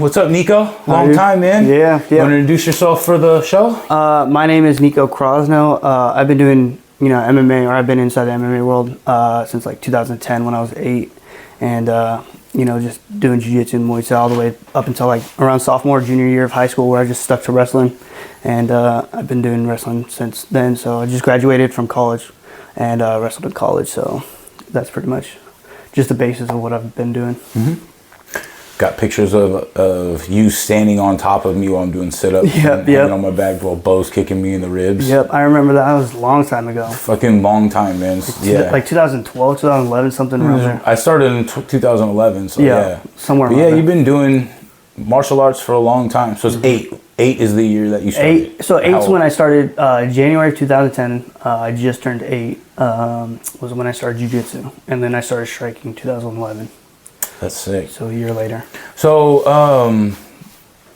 What's up, Nico? Long time, man. Yeah. Want to introduce yourself for the show? My name is Nico Crosnoe. I've been doing, MMA, or I've been inside the MMA world since like 2010 when I was 8, and just doing jiu-jitsu and Muay Thai all the way up until like around sophomore, junior year of high school, where I just stuck to wrestling, and I've been doing wrestling since then. So I just graduated from college and wrestled in college. So that's pretty much just the basis of what I've been doing. Mm-hmm. Got pictures of you standing on top of me while I'm doing sit-ups and hanging on my back while Bo's kicking me in the ribs. Yep, I remember that. That was a long time ago. Fucking long time, man. Like 2012, 2011, something around there. I started in 2011, so yeah. Somewhere around there. You've been doing martial arts for a long time. So it's 8. 8 is the year that you started. So 8's when I started, January 2010. I just turned 8, was when I started jiu-jitsu. And then I started striking 2011. That's sick. So a year later. So,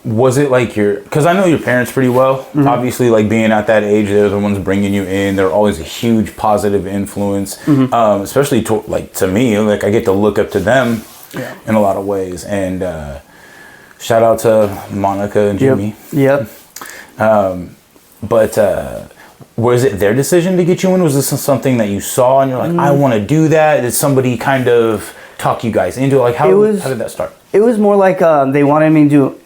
was it like because I know your parents pretty well. Mm-hmm. Obviously, like being at that age, they're the ones bringing you in. They're always a huge positive influence, especially to me. Like I get to look up to them in a lot of ways. And shout out to Monica and Jimmy. Yep. But was it their decision to get you in? Was this something that you saw and you're like, I want to do that? Did somebody kind of talk you guys into it? Like how did that start? It was more like they wanted me to do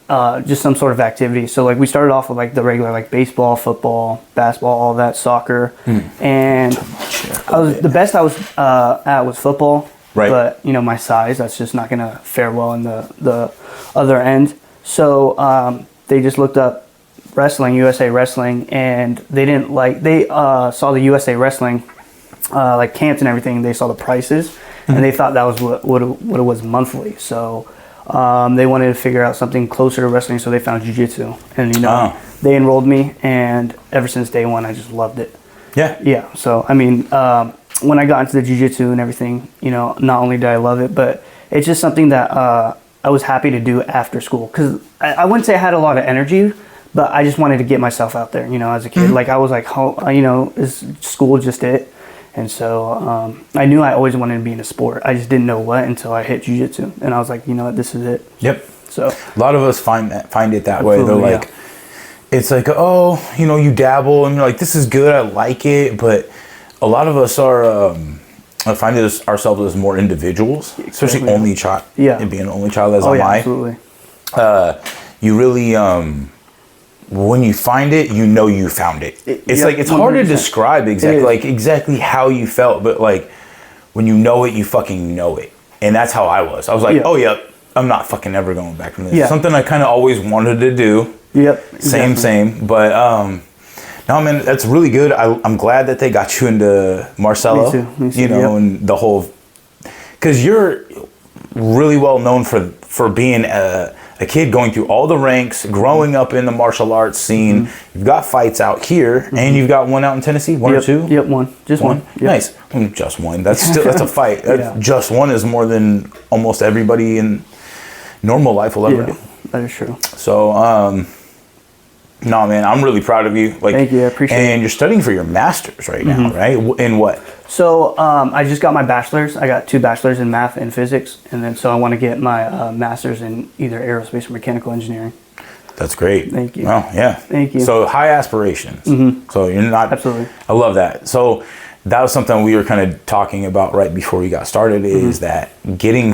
just some sort of activity. So like we started off with like the regular like baseball, football, basketball, all that, soccer, and the best I was at was football. Right. But my size, that's just not gonna fare well in the other end. So they just looked up wrestling, USA Wrestling, and they didn't saw the USA Wrestling like camps and everything. They saw the prices. And they thought that was what it was monthly. So they wanted to figure out something closer to wrestling, so they found jiu-jitsu. And, they enrolled me, and ever since day one, I just loved it. Yeah. Yeah. So, I mean, when I got into the jiu-jitsu and everything, not only did I love it, but it's just something that I was happy to do after school. Because I wouldn't say I had a lot of energy, but I just wanted to get myself out there, as a kid. Mm-hmm. Like, I was like, is school just it? And so I knew I always wanted to be in a sport. I just didn't know what until I hit jiu-jitsu. And I was like, what, this is it. Yep. So a lot of us find it that way. They're like, it's like, you dabble and you're like, this is good, I like it. But a lot of us are, I find ourselves as more individuals, especially only child. Yeah. And being an only child as am I. Absolutely. You really... when you find it, you found it. It's like it's 100%. Hard to describe exactly how you felt, but like when you know it, you fucking know it. And that's how I was. I was like, I'm not fucking ever going back from this. Yeah. Something I kind of always wanted to do. Yep. Exactly. Same. But no, man, that's really good. I'm glad that they got you into Marcelo. Me too. And the whole, because you're really well known for being a kid going through all the ranks, growing up in the martial arts scene. Mm-hmm. You've got fights out here, and you've got one out in Tennessee, one or two? Yep, one. Just one. Yep. Nice. Just one. That's a fight. Just one is more than almost everybody in normal life will ever do. That is true. So, no, man, I'm really proud of you. Thank you. I appreciate it. And you're studying for your master's right now, right? In what? So I just got my bachelor's. I got 2 bachelors in math and physics, and then so I want to get my master's in either aerospace or mechanical engineering. That's great. Thank you. Oh, yeah. Thank you. So high aspirations. Mm-hmm. So you're not... Absolutely. I love that. So that was something we were kind of talking about right before we got started, is that getting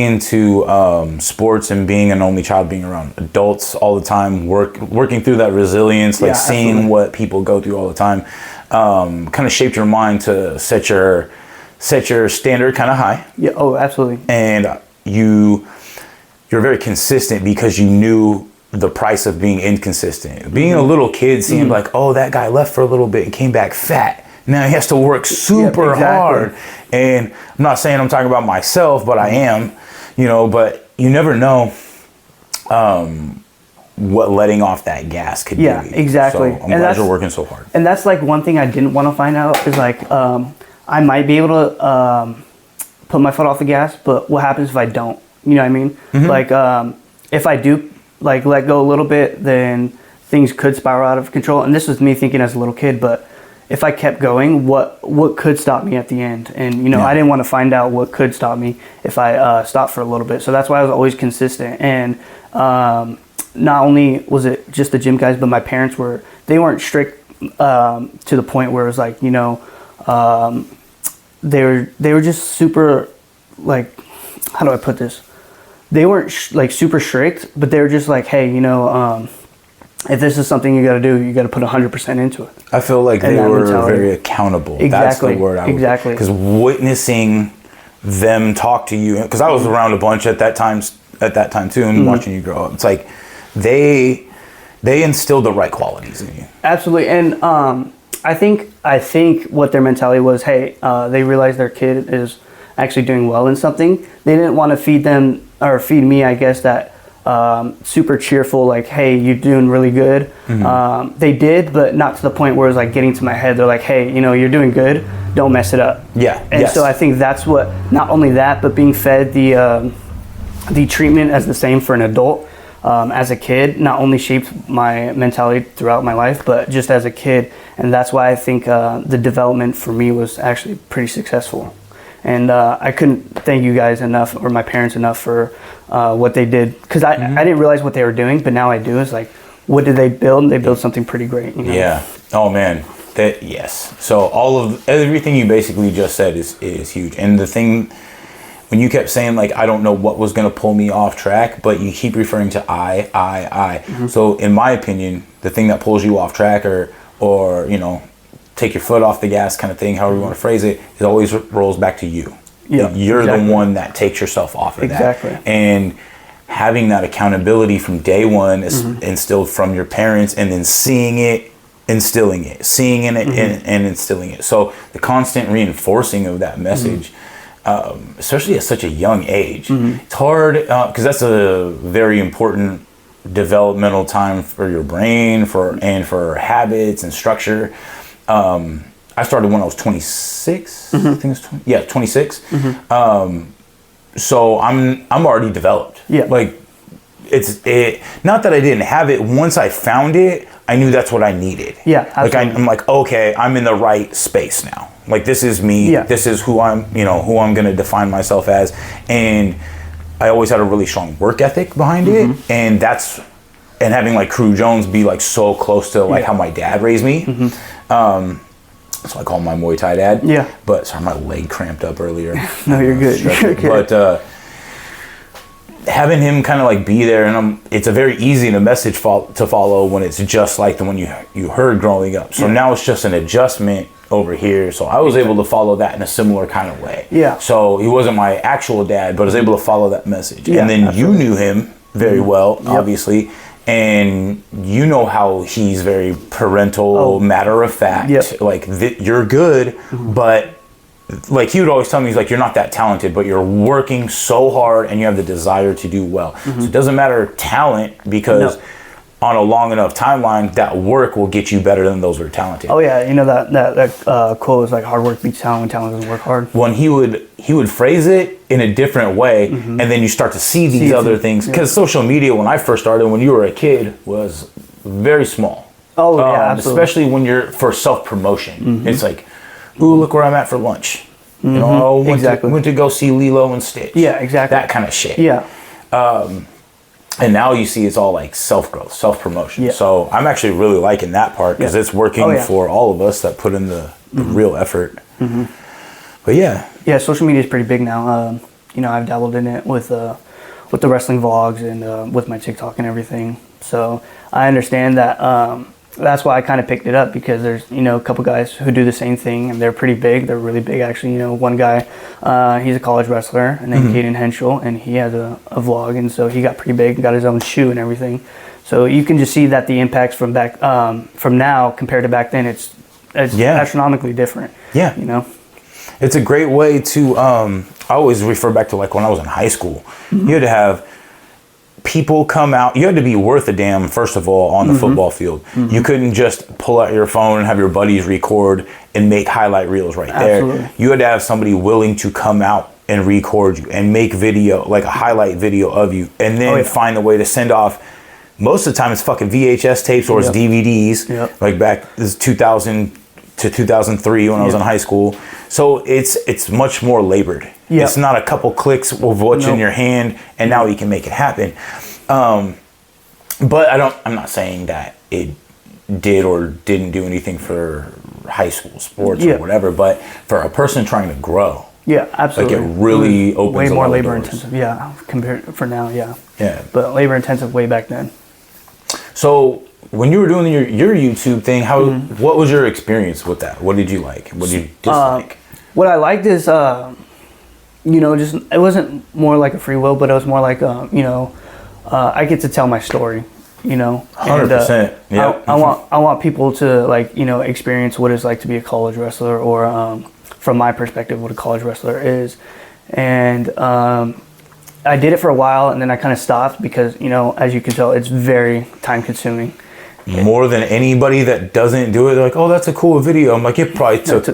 into sports and being an only child, being around adults all the time, working through that resilience, seeing what people go through all the time, kind of shaped your mind to set your standard kind of high. Yeah. Oh, absolutely. And you're very consistent because you knew the price of being inconsistent. Being a little kid, seeing like, oh, that guy left for a little bit and came back fat. Now he has to work super hard. And I'm not saying I'm talking about myself, but I am, but you never know what letting off that gas could do. Yeah, exactly. So I'm glad you're working so hard. And that's like one thing I didn't want to find out is like, I might be able to put my foot off the gas, but what happens if I don't? You know what I mean? Mm-hmm. Like, if I do like let go a little bit, then things could spiral out of control. And this was me thinking as a little kid, but if I kept going, what could stop me at the end? And, I didn't want to find out what could stop me if I stopped for a little bit. So that's why I was always consistent. And not only was it just the gym guys, but my parents they weren't strict to the point where it was like, they were just super, like, how do I put this? They weren't like super strict, but they were just like, hey, if this is something you got to do, you got to put 100% into it. I feel like they were very accountable. Exactly. That's the word I would. Exactly. Because witnessing them talk to you, because I was around a bunch at that time too, and watching you grow up, it's like they instilled the right qualities in you. Absolutely, and I think what their mentality was, hey, they realized their kid is actually doing well in something. They didn't want to feed me, I guess, that super cheerful, like, hey, you're doing really good. They did, but not to the point where it was like getting to my head. They're like, hey, you're doing good, don't mess it up. Yeah. And so I think that's what, not only that, but being fed the treatment as the same for an adult as a kid not only shaped my mentality throughout my life, but just as a kid. And that's why I think the development for me was actually pretty successful. And I couldn't thank you guys enough, or my parents enough, for what they did. Because I didn't realize what they were doing, but now I do. It's like, what did they build? They built something pretty great. Yeah. Oh, man. Yes. So everything you basically just said is huge. And the thing, when you kept saying, like, I don't know what was going to pull me off track, but you keep referring to I. So in my opinion, the thing that pulls you off track or take your foot off the gas kind of thing, however you want to phrase it always rolls back to you. Yeah, you're the one that takes yourself off of that. Exactly. And having that accountability from day one is instilled from your parents, and then seeing it, instilling it, seeing it and instilling it. So the constant reinforcing of that message, especially at such a young age, it's hard because that's a very important developmental time for your brain, for habits and structure. I started when I was 26. I think it was 26. So I'm already developed. Yeah. Like not that I didn't have it. Once I found it, I knew that's what I needed. Yeah. Absolutely. Like I'm like, okay, I'm in the right space now. Like, this is me. Yeah. This is who I'm going to define myself as. And I always had a really strong work ethic behind it. And having like Crew Jones be like so close to like how my dad raised me. So I call him my Muay Thai dad. Yeah. But sorry, my leg cramped up earlier. No, you're good. You're good. But having him kind of like be there, and it's a very easy message to follow when it's just like the one you heard growing up. So now it's just an adjustment over here. So I was able to follow that in a similar kind of way. Yeah. So he wasn't my actual dad, but I was able to follow that message. Yeah, and then absolutely. you knew him very well, obviously. And you know how he's very parental, matter of fact. Like, you're good, but like he would always tell me, he's like, you're not that talented, but you're working so hard and you have the desire to do well. So it doesn't matter talent, because on a long enough timeline, that work will get you better than those who are talented. Oh yeah, that quote is like, hard work beats talent when talent doesn't work hard. When he would phrase it in a different way, and then you start to see these other things. Because social media, when I first started, when you were a kid, was very small. Oh yeah, absolutely. Especially when you're for self-promotion. It's like, ooh, look where I'm at for lunch. Went to go see Lilo and Stitch. Yeah, exactly. That kind of shit. Yeah. And now you see it's all like self-growth, self-promotion. Yeah. So I'm actually really liking that part, because it's working for all of us that put in the real effort. But yeah, social media is pretty big now. I've dabbled in it with the wrestling vlogs and with my TikTok and everything. So I understand that. That's why I kind of picked it up, because there's a couple guys who do the same thing, and they're pretty big. They're really big, actually. One guy, he's a college wrestler, and then Caden Henschel, and he has a vlog, and so he got pretty big and got his own shoe and everything. So you can just see that the impacts from now compared to back then, it's astronomically different. Yeah. It's a great way to. I always refer back to like when I was in high school. You had to have people come out. You had to be worth a damn, first of all, on the football field. You couldn't just pull out your phone and have your buddies record and make highlight reels right there. Absolutely. You had to have somebody willing to come out and record you and make video, like a highlight video of you, and then find a way to send off. Most of the time it's fucking VHS tapes or it's DVDs. Like back, this is 2010, to 2003 when I was in high school. So it's much more labored. Yep. It's not a couple clicks of what's in your hand and now you can make it happen. But I'm not saying that it did or didn't do anything for high school sports or whatever, but for a person trying to grow. Yeah, absolutely. Like it really opens way more labor doors. intensive. Yeah, compared for now. Yeah. Yeah. But labor intensive way back then. So when you were doing your YouTube thing, what was your experience with that? What did you like? What did you dislike? What I liked is, just it wasn't more like a free will, but it was more like, I get to tell my story. 100%. Yeah. I want people to experience what it's like to be a college wrestler, or from my perspective, what a college wrestler is. And I did it for a while, and then I kind of stopped because, as you can tell, it's very time consuming. More than anybody that doesn't do it, they're like, oh, that's a cool video. I'm like, it probably took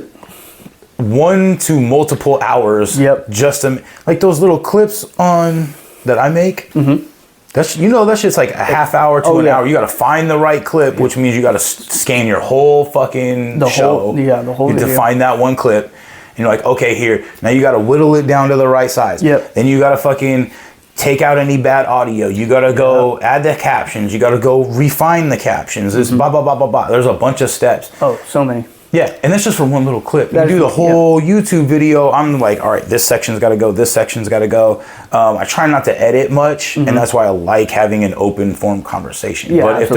1 to multiple hours. Yep. Just to, like those little clips that I make. Mm-hmm. That's just like a half hour to an hour. You got to find the right clip, which means you got to scan your whole fucking show. The whole video. To find that one clip. And you're like, okay, here. Now you got to whittle it down to the right size. Yep. Then you got to fucking take out any bad audio. You got to go add the captions. You got to go refine the captions. It's blah, blah, blah, blah, blah. There's a bunch of steps. Oh, so many. Yeah, and that's just for one little clip. You do the whole YouTube video. I'm like, all right, this section's got to go. This section's got to go. I try not to edit much, and that's why I like having an open form conversation. Yeah, but if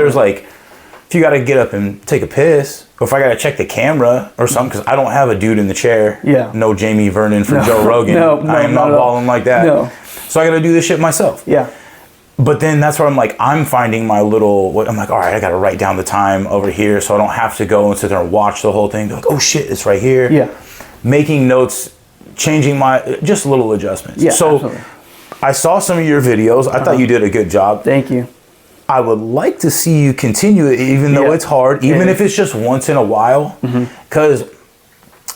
you got to get up and take a piss, or if I got to check the camera or something, because I don't have a dude in the chair. Yeah. No Jamie Vernon from Joe Rogan. I am not balling like that. No. So I got to do this shit myself. Yeah. But then that's where I'm finding my I'm like, all right, I got to write down the time over here so I don't have to go and sit there and watch the whole thing. Be like, oh shit, it's right here. Yeah. Making notes, changing just little adjustments. Yeah, so absolutely. I saw some of your videos. I thought you did a good job. Thank you. I would like to see you continue it, even though it's hard, even if it's just once in a while. Because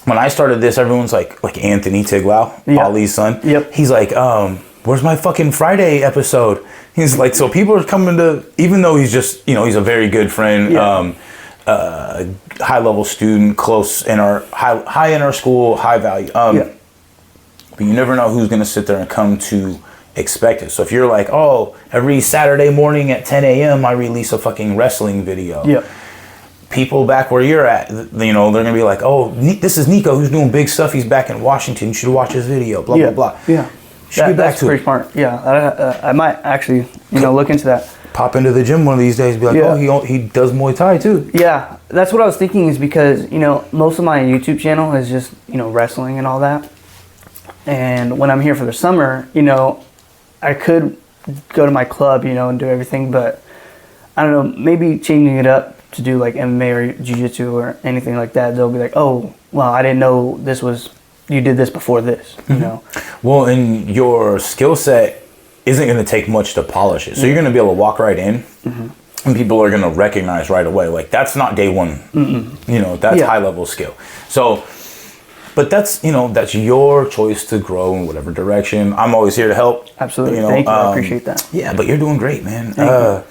when I started this, everyone's like Anthony Tiglau, Ali's son. Yep. He's like, where's my fucking Friday episode? He's like, so people are coming to, even though he's just, he's a very good friend, high level student, close in high in our school, high value. But you never know who's going to sit there and come to expect it. So if you're like, oh, every Saturday morning at 10 a.m. I release a fucking wrestling video. Yep. People back where you're at, they're going to be like, oh, this is Nico who's doing big stuff. He's back in Washington. You should watch his video, blah, blah, blah. Yeah. That's pretty smart. Yeah, I might actually, look into that. Pop into the gym one of these days, be like, oh, he does Muay Thai too. Yeah, that's what I was thinking, is because, most of my YouTube channel is just, wrestling and all that. And when I'm here for the summer, I could go to my club, and do everything, but I don't know, maybe changing it up to do like MMA or jiu-jitsu or anything like that. They'll be like, oh, well, I didn't know you did this before this, Well, and your skill set isn't going to take much to polish it. So you're going to be able to walk right in and people are going to recognize right away. Like, that's not day one, that's high level skill. So, but that's, that's your choice to grow in whatever direction. I'm always here to help. Absolutely. Thank you. I appreciate that. Yeah, but you're doing great, man. Thank you.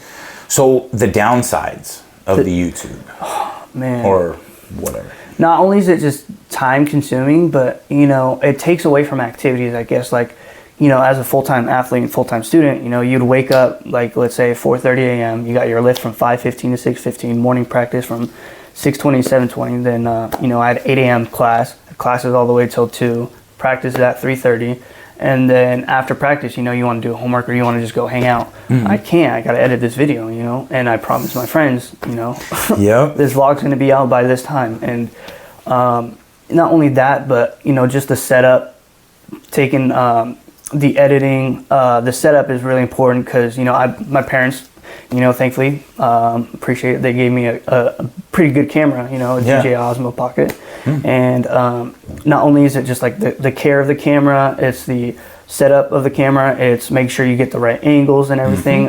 So the downsides of the YouTube, man, or whatever. Not only is it just time consuming, but, it takes away from activities, I guess. Like, as a full-time athlete and full-time student, you'd wake up, like, let's say 4:30 a.m. You got your lift from 5:15 to 6:15, morning practice from 6:20 to 7:20. Then, I had 8 a.m. classes all the way till 2, practice at 3:30. And then after practice, you want to do homework or you want to just go hang out. I can't. I got to edit this video, and I promised my friends, this vlog's going to be out by this time. And not only that, but, just the setup, taking the editing, the setup is really important because, my parents, thankfully, appreciate it. They gave me a pretty good camera, a DJI Osmo Pocket. And not only is it just like the care of the camera, it's the setup of the camera, it's make sure you get the right angles and everything.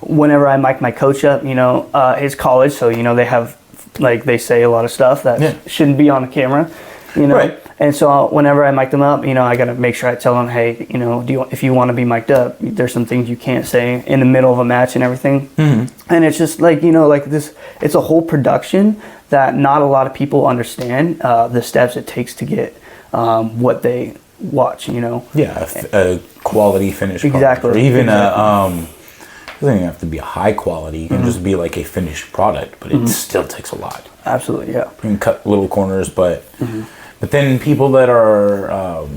Whenever I mic my coach up, it's college, so they have, like, they say a lot of stuff that shouldn't be on the camera, Right. And so whenever I mic them up, I got to make sure I tell them, hey, if you want to be mic'd up, there's some things you can't say in the middle of a match and everything. And it's just like, like this, it's a whole production that not a lot of people understand the steps it takes to get what they watch, Yeah, a quality finished exactly. product. Or even it doesn't even have to be a high quality. You can just be like a finished product, but it still takes a lot. Absolutely, yeah. You can cut little corners, but then people that are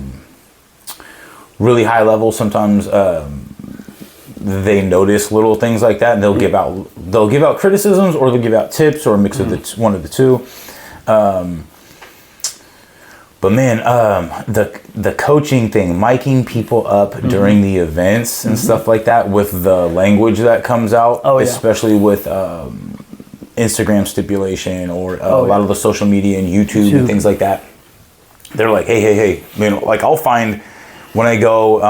really high level, sometimes they notice little things like that, and they'll give out criticisms, or they'll give out tips, or a mix of one of the two. But man, the coaching thing, miking people up during the events and stuff like that, with the language that comes out, especially with Instagram stipulation, or a lot of the social media and YouTube and things like that. They're like, hey, like I'll find when I go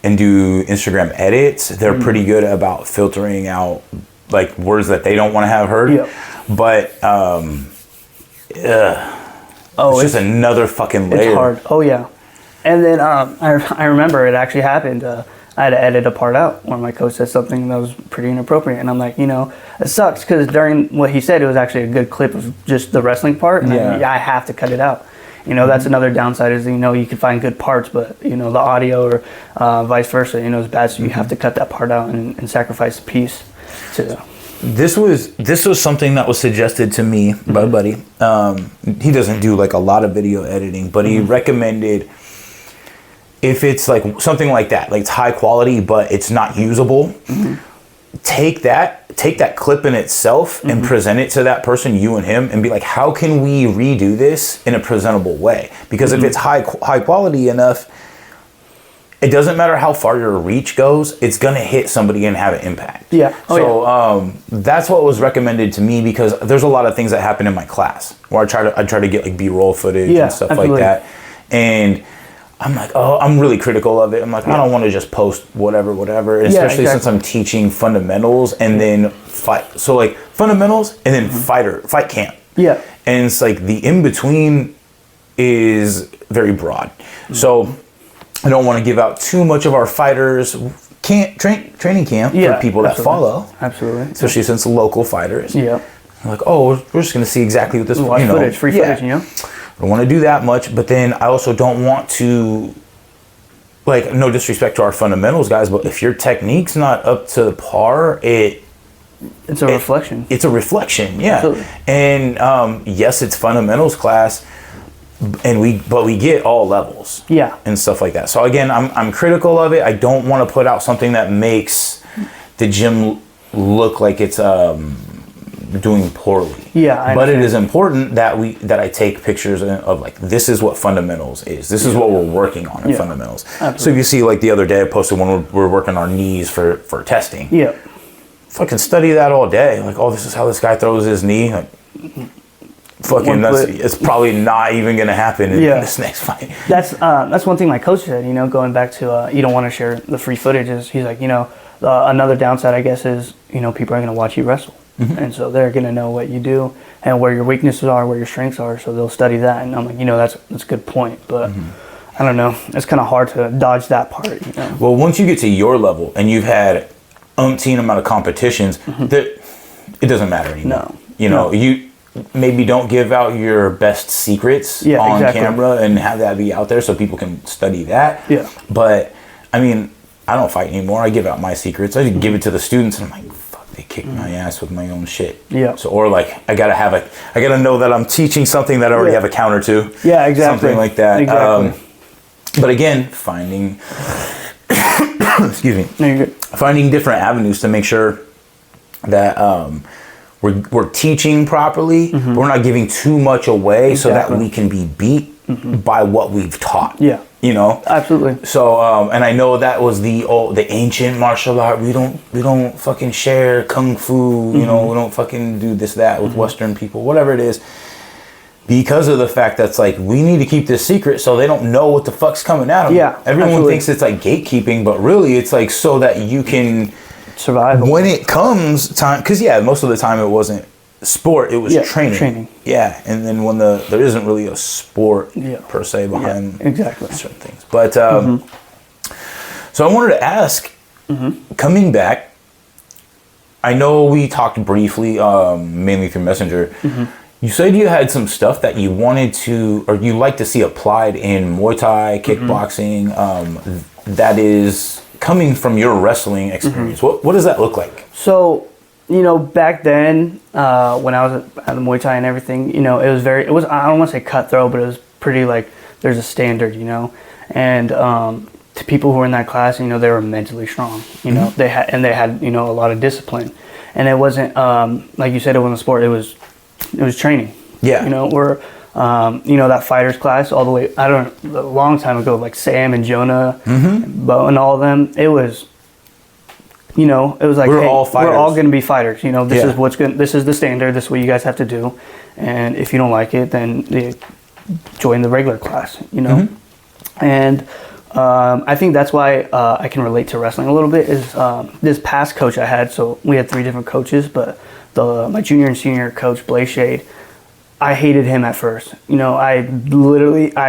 and do Instagram edits, they're pretty good about filtering out like words that they don't want to have heard. But it's just another fucking layer. It's hard. Oh yeah. And then I remember it actually happened. I had to edit a part out when my coach said something that was pretty inappropriate, and I'm like, it sucks because during what he said, it was actually a good clip of just the wrestling part, and I have to cut it out. That's another downside is, you can find good parts, but, the audio or vice versa, is bad. So you have to cut that part out and sacrifice a piece to... This was something that was suggested to me by a buddy. He doesn't do like a lot of video editing, but he recommended if it's like something like that, like it's high quality, but it's not usable, take that clip in itself and present it to that person, you and him, and be like, how can we redo this in a presentable way? Because if it's high quality enough, it doesn't matter how far your reach goes, it's gonna hit somebody and have an impact. Yeah. That's what was recommended to me, because there's a lot of things that happen in my class where I try to get like B-roll footage and stuff like that, and I'm like, I'm really critical of it. I'm like, I don't want to just post whatever, and especially since I'm teaching fundamentals and then fight. So like fundamentals and then fight camp. Yeah. And it's like the in between is very broad. So I don't want to give out too much of our fighters training camp for people that follow. Absolutely. Especially since local fighters. Yeah. Like, we're just going to see exactly what this footage, free footage, I don't want to do that much, but then I also don't want to, like, no disrespect to our fundamentals guys, but if your technique's not up to the par, it's a reflection. It's a reflection, yeah. Absolutely. And yes, it's fundamentals class, and we get all levels, and stuff like that. So again, I'm critical of it. I don't want to put out something that makes the gym look like it's doing poorly. Yeah, but it is important that I take pictures of like, this is what fundamentals is. This is what we're working on in fundamentals. Absolutely. So if you see, like the other day I posted one we're working our knees for testing. Yeah. Fucking study that all day. Like, this is how this guy throws his knee. Like, fucking it's probably not even gonna happen in this next fight. That's one thing my coach said, going back to you don't want to share the free footage, is he's like, another downside I guess is, people are gonna watch you wrestle. And so they're going to know what you do and where your weaknesses are, where your strengths are. So they'll study that. And I'm like, that's a good point. But I don't know. It's kind of hard to dodge that part. Well, once you get to your level and you've had umpteen amount of competitions, that it doesn't matter anymore. No. You maybe don't give out your best secrets on camera and have that be out there so people can study that. Yeah. But I mean, I don't fight anymore. I give out my secrets. I just give it to the students, and I'm like, they kick my ass with my own shit. Yeah. So, or like, I gotta know that I'm teaching something that I already have a counter to. Yeah, exactly. Something like that. Exactly. But again, finding, excuse me, no, you're good. Finding different avenues to make sure that we're teaching properly. But we're not giving too much away so that we can be beat by what we've taught. Yeah. Absolutely. So and I know that was the ancient martial art. We don't fucking share kung fu. We don't fucking do this that with Western people, whatever it is, because of the fact that's like, we need to keep this secret so they don't know what the fuck's coming at them. Yeah, everyone thinks it's like gatekeeping, but really it's like so that you can survive when it comes time. Because most of the time it wasn't sport, it was training. Yeah, and then when there isn't really a sport per se behind certain things. But so I wanted to ask, coming back, I know we talked briefly, mainly through Messenger. You said you had some stuff that you wanted to, or you like to see applied in Muay Thai, kickboxing, that is coming from your wrestling experience. What does that look like? So, back then, when I was at the Muay Thai and everything, it was I don't want to say cutthroat, but it was pretty like, there's a standard, and to people who were in that class, they were mentally strong, they had a lot of discipline, and it wasn't, like you said, it wasn't a sport, it was training. Yeah. That fighters class all the way, a long time ago, like Sam and Jonah, and Bo and all of them, it was, it was like, we're all fighters. We're all going to be fighters. This is the standard. This is what you guys have to do. And if you don't like it, then join the regular class, And I think that's why I can relate to wrestling a little bit is this past coach I had. So we had 3 different coaches, but my junior and senior coach, Blaze Shade, I hated him at first. I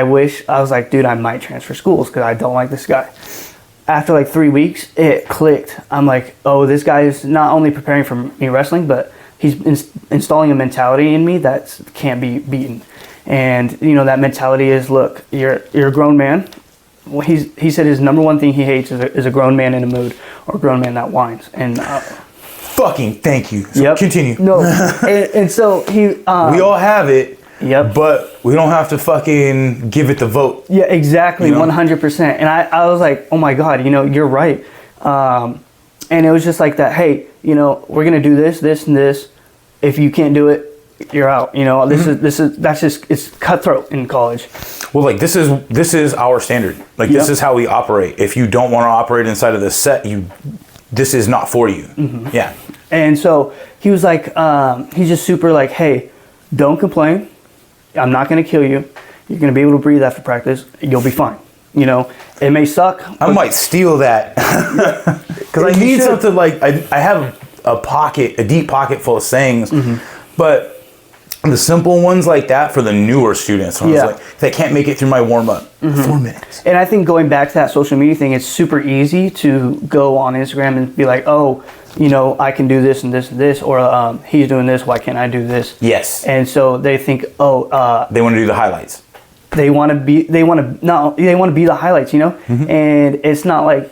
was like, dude, I might transfer schools because I don't like this guy. After like 3 weeks, it clicked. I'm like, oh, this guy is not only preparing for me wrestling, but he's installing a mentality in me that can't be beaten. And, that mentality is, look, you're a grown man. Well, he said his number one thing he hates is a grown man in a mood or a grown man that whines. And fucking thank you. So continue. No, and so he. We all have it. Yep. But we don't have to fucking give it the vote. Yeah, exactly, 100%. And I was like, oh my God, you're right. And it was just like that. Hey, we're gonna do this, this, and this. If you can't do it, you're out. That's just it's cutthroat in college. Well, like this is our standard. Like this is how we operate. If you don't want to operate inside of this set, this is not for you. Yeah. And so he was like, he's just super like, hey, don't complain. I'm not going to kill you. You're going to be able to breathe after practice. You'll be fine. It may suck. I might steal that because I need something like I have a deep pocket full of sayings, but the simple ones like that for the newer students, like, they can't make it through my warm up. 4 minutes. And I think going back to that social media thing, it's super easy to go on Instagram and be like, oh, I can do this and this and this, or he's doing this, why can't I do this? Yes. And so they think, they want to do the highlights. They want to be the highlights, And it's not like,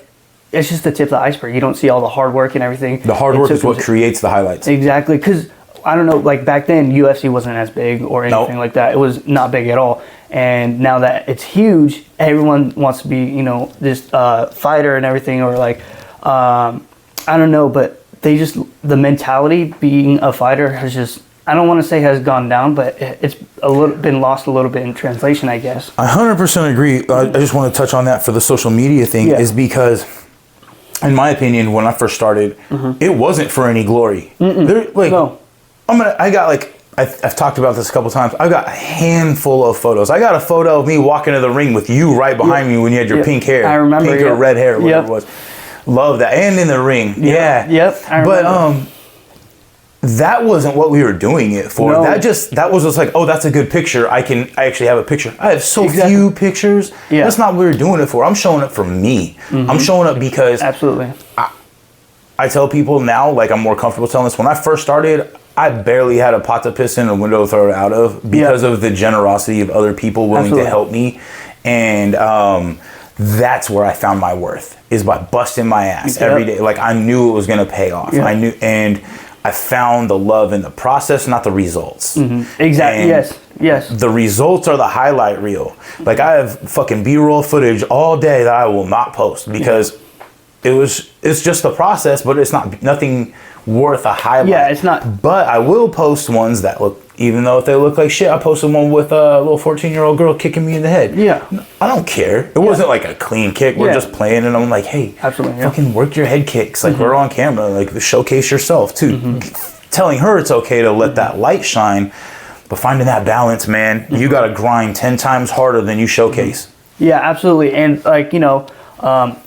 it's just the tip of the iceberg. You don't see all the hard work and everything. The hard work is what creates the highlights. Exactly, because I don't know, like back then UFC wasn't as big or anything like that. It was not big at all. And now that it's huge, everyone wants to be, this fighter and everything, or like, I don't know, but the mentality being a fighter has just, I don't want to say has gone down, but it's been lost a little bit in translation, I guess. I 100% agree. I just want to touch on that for the social media thing is because, in my opinion, when I first started, it wasn't for any glory. I've talked about this a couple times. I've got a handful of photos. I got a photo of me walking to the ring with you right behind me when you had your pink hair. I remember. Pink or red hair, whatever it was. Love that. And in the ring. Yeah. Yep. I remember. But that wasn't what we were doing it for. No. That was just like, oh, that's a good picture. I actually have a picture. I have few pictures. Yeah. That's not what we were doing it for. I'm showing up for me. I'm showing up because absolutely. I tell people now, like I'm more comfortable telling this. When I first started, I barely had a pot to piss in, a window to throw it out of because of the generosity of other people willing to help me. And that's where I found my worth, is by busting my ass every day. Like I knew it was going to pay off. I knew, and I found the love in the process, not the results. Exactly. And yes. The results are the highlight reel. Like I have fucking B-roll footage all day that I will not post because it's just the process, but it's nothing worth a highlight. Yeah, it's not. But I will post ones that look, even though if they look like shit, I posted one with a little 14-year-old girl kicking me in the head. Yeah. I don't care. It wasn't like a clean kick. We're just playing, and I'm like, hey, fucking work your head kicks. Like we're on camera. Like showcase yourself too. Telling her it's okay to let that light shine, but finding that balance, man, you got to grind 10 times harder than you showcase. Yeah, absolutely. And like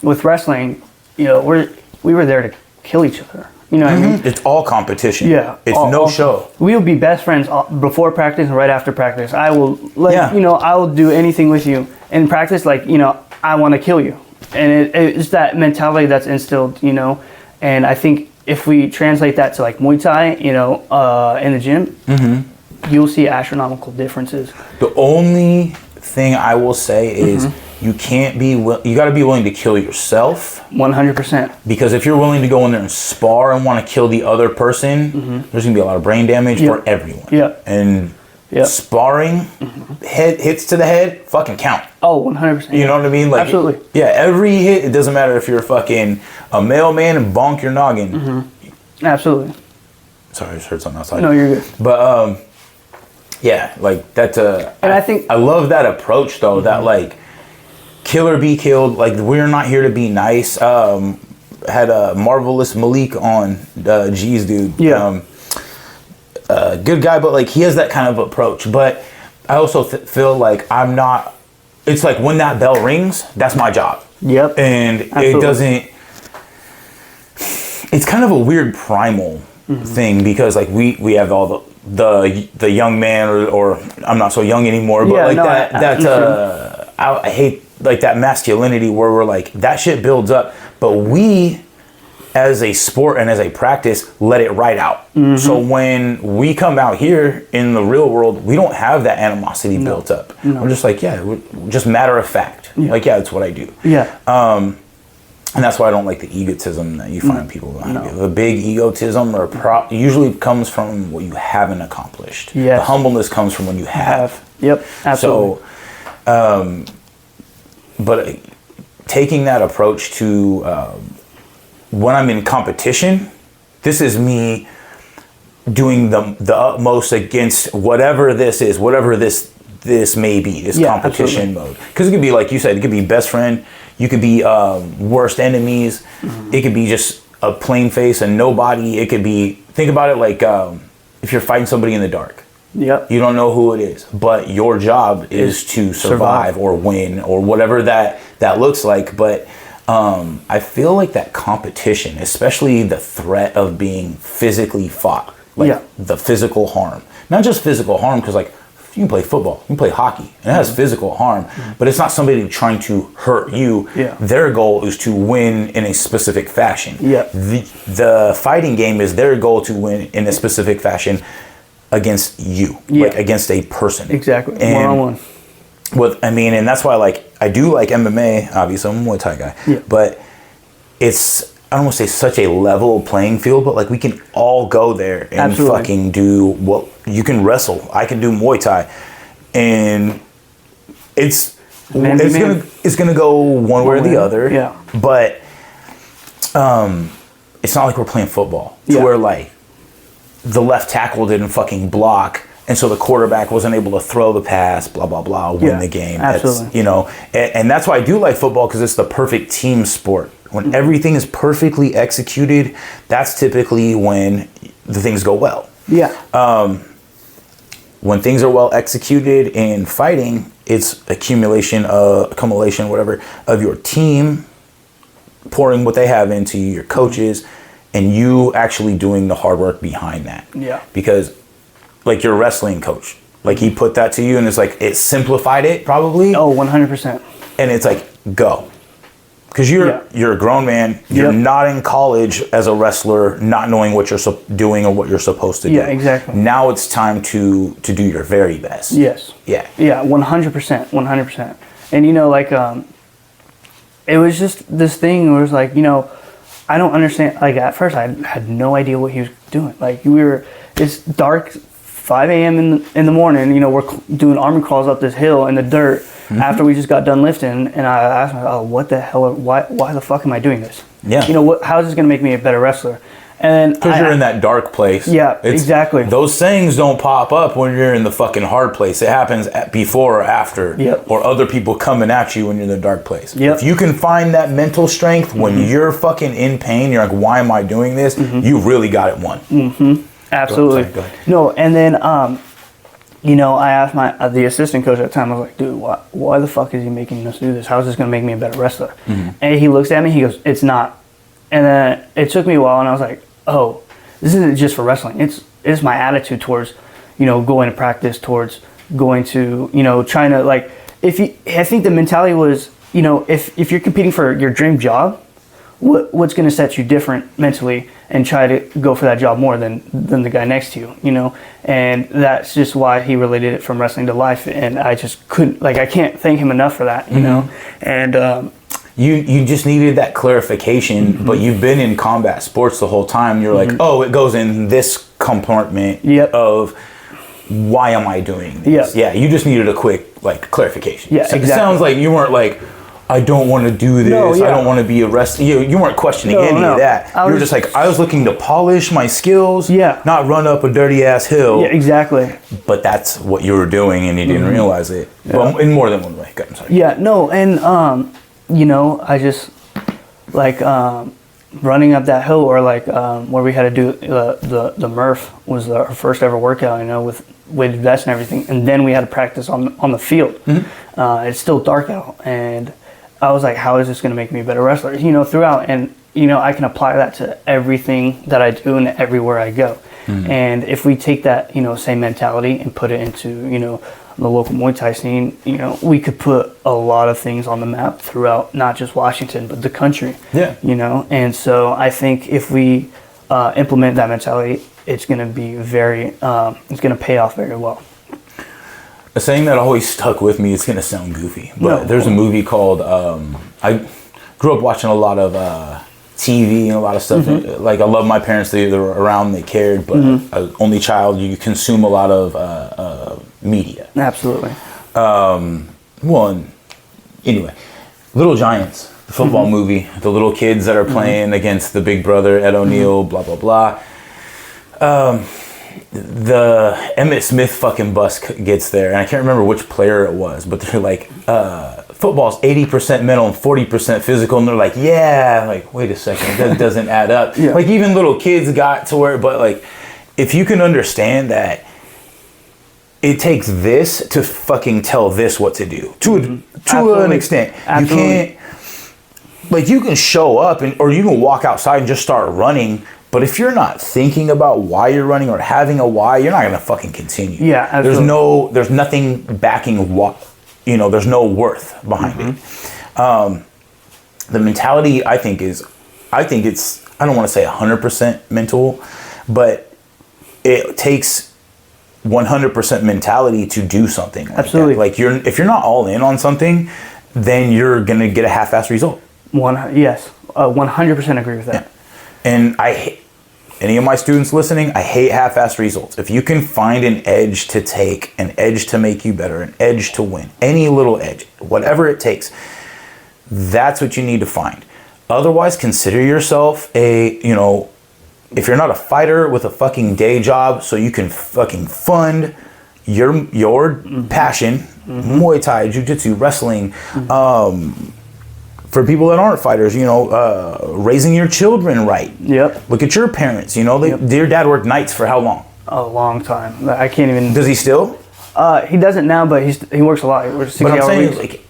with wrestling, we were there to kill each other. You know what I mean? It's all competition. Yeah. It's no show. We will be best friends before practice and right after practice. I will, Yeah. you know, I will do anything with you. In practice, like, you know, I want to kill you. And it's that mentality that's instilled, you know. And I think if we translate that to like Muay Thai, you know, in the gym, you'll see astronomical differences. The only thing I will say is you can't be, you got to be willing to kill yourself. 100%. Because if you're willing to go in there and spar and want to kill the other person, there's going to be a lot of brain damage for everyone. Yeah. And sparring, hits to the head, fucking count. Oh, 100%. You know what I mean? Like, absolutely. Yeah, every hit, it doesn't matter if you're fucking a mailman and bonk your noggin. Absolutely. Sorry, I just heard something outside. No, you're good. But, yeah, like, that's and I think... I love that approach, though, that, like, kill or be killed. Like, we're not here to be nice. Had a Marvelous Malik on, G's dude. Yeah. Good guy, but like he has that kind of approach. But I also feel like I'm not. It's like when that bell rings, that's my job. Yep. And absolutely. It doesn't. It's kind of a weird primal thing because like we have all the young man or I'm not so young anymore, but like I hate like that masculinity where we're like that shit builds up, but we as a sport and as a practice let it ride out. So when we come out here in the real world, we don't have that animosity built up. We're just like, we're just matter of fact. Like, it's what I do. And that's why I don't like the egotism that you find people behind you. The big egotism usually comes from what you haven't accomplished. The humbleness comes from when you have. Yep, absolutely. So, but taking that approach to when I'm in competition, this is me doing the utmost against whatever this is, whatever this may be, this competition mode. Because it could be, like you said, it could be best friend, you could be worst enemies, it could be just a plain face and nobody, it could be, think about it like if you're fighting somebody in the dark. Yep. You don't know who it is, but your job is to survive or win or whatever that looks like. But I feel like that competition, especially the threat of being physically fought, like the physical harm, not just physical harm, because like you can play football, you can play hockey, and it has physical harm, but it's not somebody trying to hurt you. Their goal is to win in a specific fashion. The fighting game is their goal to win in a specific fashion against you, like against a person. Exactly, one-on-one. And that's why like I do like MMA, obviously I'm a Muay Thai guy, but it's, I don't want to say such a level playing field, but like we can all go there and fucking do what you can wrestle. I can do Muay Thai, and it's gonna go one way or the other. But it's not like we're playing football to where like the left tackle didn't fucking block, and so the quarterback wasn't able to throw the pass, blah, blah, blah, win the game. Absolutely. That's, you know, and that's why I do like football, because it's the perfect team sport. When everything is perfectly executed, that's typically when the things go well. When things are well executed in fighting, it's accumulation, whatever, of your team pouring what they have into you, your coaches, and you actually doing the hard work behind that. Because like your wrestling coach, like he put that to you and it's like, it simplified it probably. Oh, 100%. And it's like, go. Because you're a grown man. You're not in college as a wrestler, not knowing what you're doing or what you're supposed to do. Exactly. Now it's time to do your very best. Yeah, 100%, 100%. And you know, like, it was just this thing where it was like, you know, I don't understand. Like at first, I had no idea what he was doing. Like it's dark, 5 a.m. in the morning. You know, we're doing army crawls up this hill in the dirt after we just got done lifting, and I asked myself, "Oh, what the hell? Why the fuck am I doing this? You know, how is this going to make me a better wrestler?" And because you're in that dark place. Exactly. Those things don't pop up when you're in the fucking hard place. It happens before or after, or other people coming at you when you're in the dark place. If you can find that mental strength when you're fucking in pain, you're like, why am I doing this? You really got it won. Absolutely. Go ahead. No, and then, you know, I asked the assistant coach at the time, I was like, dude, why the fuck is he making us do this? How is this going to make me a better wrestler? And he looks at me, he goes, it's not. And then it took me a while, and I was like, oh, this isn't just for wrestling. It's my attitude towards, going to practice, towards going to, trying to, like, I think the mentality was, if you're competing for your dream job, what's going to set you different mentally and try to go for that job more than the guy next to you, and that's just why he related it from wrestling to life, and I just couldn't, like, I can't thank him enough for that, and you just needed that clarification, but you've been in combat sports the whole time. You're like, oh, it goes in this compartment of why am I doing this? Yeah, you just needed a quick, like, clarification. Yeah, so exactly. It sounds like you weren't like, I don't want to do this. No, I don't want to be arrested. You weren't questioning any of that. You were just like, I was looking to polish my skills, not run up a dirty ass hill. Yeah, exactly. But that's what you were doing, and you didn't realize it. Yeah. Well, in more than one way. I'm sorry. Yeah, no, and I just like running up that hill, or like where we had to do the Murph was our first ever workout, with weighted vests and everything, and then we had to practice on the field. It's still dark out, and I was like, how is this going to make me a better wrestler? Throughout, and I can apply that to everything that I do and everywhere I go. And if we take that same mentality and put it into the local Muay Thai scene, we could put a lot of things on the map throughout not just Washington but the country. Yeah. And so I think if we implement that mentality, it's going to be it's going to pay off very well. A saying that always stuck with me, it's going to sound goofy, but there's a movie called, I grew up watching a lot of TV and a lot of stuff. Like, I love my parents, they were around, they cared, but as only child, you consume a lot of media. Absolutely. Anyway, Little Giants, the football movie, the little kids that are playing against the big brother, Ed O'Neill, blah, blah, blah. The Emmitt Smith fucking bus gets there, and I can't remember which player it was, but they're like, football's 80% mental and 40% physical, and they're like, yeah, like, wait a second, that doesn't add up. Like, even little kids got to where, but like, if you can understand that it takes this to fucking tell this what to do, to an extent. Absolutely. You can't, like, you can show up or you can walk outside and just start running, but if you're not thinking about why you're running or having a why, you're not going to fucking continue. Yeah, absolutely. There's nothing backing what, there's no worth behind it. The mentality, I think it's, I don't want to say 100% mental, but it takes 100% mentality to do something. Like absolutely. That. Like, if you're not all in on something, then you're going to get a half-assed result. 100% agree with that. Yeah. And any of my students listening, I hate half-assed results. If you can find an edge to take, an edge to make you better, an edge to win, any little edge, whatever it takes, that's what you need to find. Otherwise, consider yourself if you're not a fighter with a fucking day job so you can fucking fund your passion, Muay Thai, Jiu-Jitsu, wrestling, for people that aren't fighters, raising your children right. Yep. Look at your parents. Your dad worked nights for how long? A long time. I can't even. Does he still? He doesn't now, but he works a lot. He works 60-hour weeks. Like,